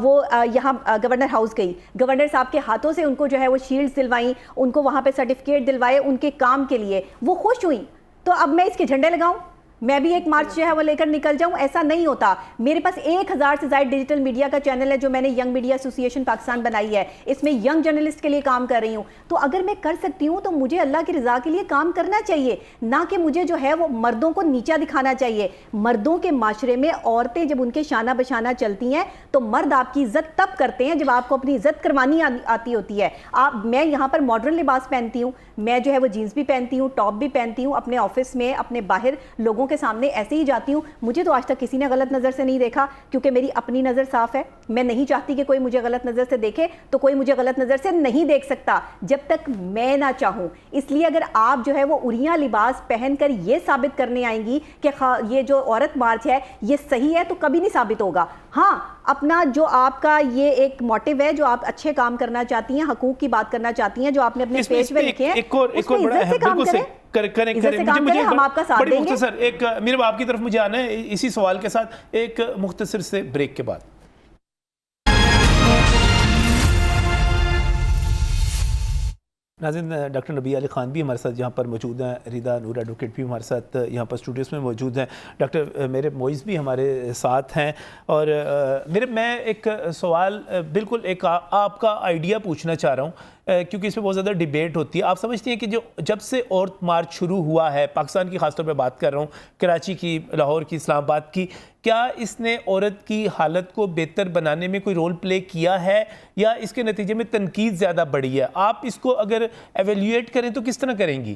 وہ یہاں گورنر ہاؤس گئی. گورنر صاحب کے ہاتھوں سے ان کو جو ہے وہ شیلڈز دلوائیں, ان کو وہاں پہ سرٹیفکیٹ دلوائے ان کے کام کے لیے. وہ خوش ہوئیں. تو اب میں اس کے جھنڈے لگاؤں, میں بھی ایک مارچ جو ہے وہ لے کر نکل جاؤں؟ ایسا نہیں ہوتا. میرے پاس 1000 سے زائد ڈیجیٹل میڈیا کا چینل ہے جو میں نے ینگ میڈیا ایسوسی ایشن پاکستان بنائی ہے. اس میں ینگ جرنلسٹ کے لیے کام کر رہی ہوں. تو اگر میں کر سکتی ہوں تو مجھے اللہ کی رضا کے لیے کام کرنا چاہیے, نہ کہ مجھے جو ہے وہ مردوں کو نیچا دکھانا چاہیے. مردوں کے معاشرے میں عورتیں جب ان کے شانہ بشانہ چلتی ہیں تو مرد آپ کی عزت تب کرتے ہیں جب آپ کو اپنی عزت کروانی آتی ہوتی ہے. میں یہاں پر ماڈرن لباس پہنتی ہوں, میں جو ہے وہ جینس بھی پہنتی ہوں, ٹاپ بھی پہنتی ہوں, اپنے آفس میں اپنے باہر لوگوں کے سامنے ایسے ہی جاتی ہوں. مجھے تو آج تک کسی نے غلط نظر سے نہیں دیکھا, کیونکہ میری اپنی نظر صاف ہے. میں نہیں چاہتی کہ کوئی مجھے غلط نظر سے دیکھے, تو کوئی مجھے غلط نظر سے نہیں دیکھ سکتا جب تک میں نہ چاہوں. اس لیے اگر آپ جو ہے وہ اریاں لباس پہن کر یہ ثابت کرنے آئیں گی کہ یہ جو عورت مارچ ہے یہ صحیح ہے, تو کبھی نہیں ثابت ہوگا. ہاں اپنا جو آپ کا یہ ایک موٹیو ہے, جو آپ اچھے کام کرنا چاہتی ہیں, حقوق کی بات کرنا چاہتی ہیں, جو آپ نے اپنے پیج پہ لکھے ہیں, اس میں عزت سے کام کریں. ہم آپ کا ساتھ دیں گے. مختصر ایک میرے آپ کی طرف مجھے آنا ہے اسی سوال کے ساتھ ایک مختصر سے بریک کے بعد. ناظرین, ڈاکٹر نبیہ علی خان بھی ہمارے ساتھ یہاں پر موجود ہیں, ریدا نور ایڈوکیٹ بھی ہمارے ساتھ یہاں پر اسٹوڈیوز میں موجود ہیں, ڈاکٹر میرے موئز بھی ہمارے ساتھ ہیں. اور میں ایک سوال بالکل ایک آپ کا آئیڈیا پوچھنا چاہ رہا ہوں, کیونکہ اس پہ بہت زیادہ ڈیبیٹ ہوتی ہے. آپ سمجھتی ہیں کہ جب سے عورت مارچ شروع ہوا ہے, پاکستان کی خاص طور پہ بات کر رہا ہوں, کراچی کی, لاہور کی, اسلام آباد کی, کیا اس نے عورت کی حالت کو بہتر بنانے میں کوئی رول پلے کیا ہے یا اس کے نتیجے میں تنقید زیادہ بڑھی ہے؟ آپ اس کو اگر ایویلیویٹ کریں تو کس طرح کریں گی؟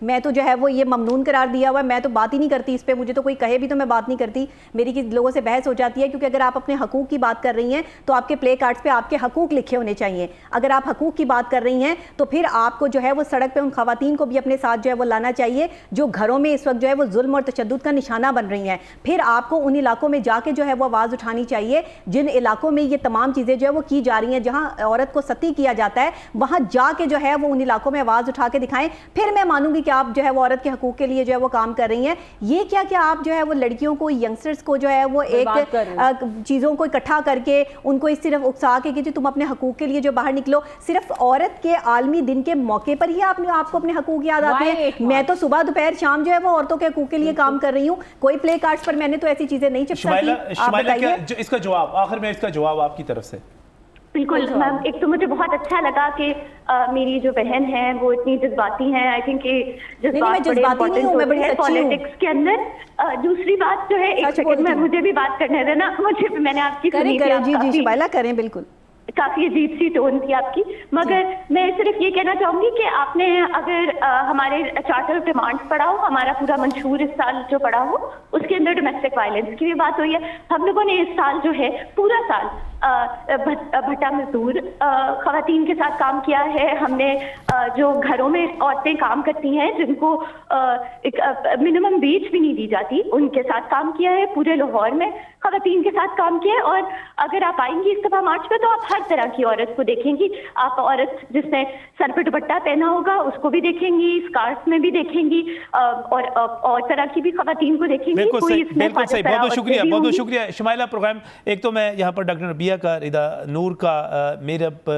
میں تو جو ہے وہ یہ ممنون قرار دیا ہوا ہے, میں تو بات ہی نہیں کرتی اس پہ, مجھے تو کوئی کہے بھی تو میں بات نہیں کرتی, میری لوگوں سے بحث ہو جاتی ہے, کیونکہ اگر آپ اپنے حقوق کی بات کر رہی ہیں تو آپ کے پلے کارڈز پہ آپ کے حقوق لکھے ہونے چاہیے. اگر آپ حقوق کی بات کر رہی ہیں تو پھر آپ کو جو ہے وہ سڑک پہ ان خواتین کو بھی اپنے ساتھ جو ہے وہ لانا چاہیے جو گھروں میں اس وقت جو ہے وہ ظلم اور تشدد کا نشانہ بن رہی ہیں. پھر آپ کو ان علاقوں میں جا کے جو ہے وہ آواز اٹھانی چاہیے جن علاقوں میں یہ تمام چیزیں جو ہے وہ کی جا رہی ہیں, جہاں عورت کو ستی کیا جاتا ہے, وہاں جا کے جو ہے وہ ان علاقوں میں آواز اٹھا کے دکھائیں. پھر میں مانوں گی کہ آپ جو ہے وہ عورت کے حقوق کے لیے جو ہے وہ کام کر رہی ہیں. یہ کیا کہ آپ جو ہے وہ لڑکیوں کو, ینگسٹرز کو جو ہے وہ ایک چیزوں کو اکٹھا کر کے ان کو اس صرف اکسا کے کہ تم اپنے حقوق کے لیے جو باہر نکلو, صرف عورت کے عالمی دن کے موقع پر ہی آپ کو اپنے حقوق یاد آتے ہیں. میں تو صبح دوپہر شام جو ہے وہ عورتوں کے حقوق کے لیے کام کر رہی ہوں, کوئی پلے کارڈز پر میں نے تو ایسی چیزیں نہیں چپکا کی. شمائلہ اس کا جواب آخر میں, اس کا جواب آپ کی طرف سے. بالکل میم, ایک تو مجھے بہت اچھا لگا کہ میری جو بہن ہے وہ اتنی جذباتی ہیں. آئی تھنک کہ جذبات بڑے امپورٹنٹ ہوتے ہیں پالیٹکس کے اندر. دوسری بات جو ہے, ایک سیکنڈ میں مجھے بھی بات کرنے دینا, مجھے میں نے آپ کی سنی تھی, جی شمائلہ کریں, بالکل کافی عجیب سی ٹون تھی آپ کی, مگر میں صرف یہ کہنا چاہوں گی کہ آپ نے اگر ہمارے چارٹر آف ڈیمانڈس پڑھا ہو, ہمارا پورا منشور اس سال جو پڑھا ہو, اس کے اندر ڈومیسٹک وائلنس کی بھی بات ہوئی ہے. ہم لوگوں نے اس سال جو ہے پورا سال بھٹا مزدور خواتین کے ساتھ کام کیا ہے. ہم نے جو گھروں میں عورتیں کام کرتی ہیں جن کو منیمم ویج بھی نہیں دی جاتی, ان کے ساتھ کام کیا ہے. پورے لاہور میں خواتین کے ساتھ کام کیا ہے. اور اگر آپ آئیں گی اس دفعہ مارچ پہ تو آپ ہر طرح کی عورت کو دیکھیں گی. آپ عورت جس نے سر پہ دوپٹہ پہنا ہوگا اس کو بھی دیکھیں گی, اسکارف میں بھی دیکھیں گی, اور طرح کی بھی خواتین کو دیکھیں گی. بالکل صحیح, بہت بہت شکریہ, بہت بہت شکریہ شمائلہ. پروگرام ایک تو میں یہاں پر ڈاکٹر ربیہ کا, ردا نور کا, میرب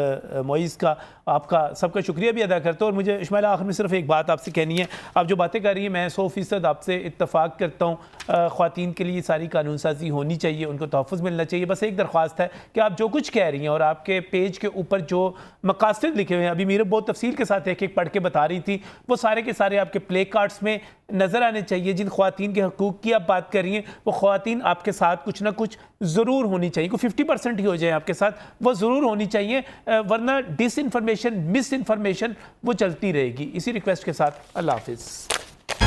معیز کا, آپ کا سب کا شکریہ بھی ادا کرتا ہوں. اور مجھے شمائلہ آخر میں صرف ایک بات آپ سے کہنی ہے. آپ جو باتیں کر رہی ہیں میں 100% آپ سے اتفاق کرتا ہوں. خواتین کے لیے ساری قانون سازی ہونی چاہیے, ان کو تحفظ ملنا چاہیے. بس ایک درخواست ہے کہ آپ جو کچھ کہہ رہی ہیں اور آپ کے پیج کے اوپر جو مقاصد لکھے ہوئے ہیں, ابھی میرے بہت تفصیل کے ساتھ ایک ایک پڑھ کے بتا رہی تھی, وہ سارے کے سارے آپ کے پلے کارڈز میں نظر آنے چاہیے. جن خواتین کے حقوق کی آپ بات کر رہی ہیں وہ خواتین آپ کے ساتھ کچھ نہ کچھ ضرور ہونی چاہیے. کوئی 50% ہی ہو جائے آپ کے ساتھ, وہ ضرور ہونی چاہیے, ورنہ ڈس انفارمیشن, مس انفارمیشن وہ چلتی رہے گی. اسی ریکویسٹ کے ساتھ اللہ حافظ.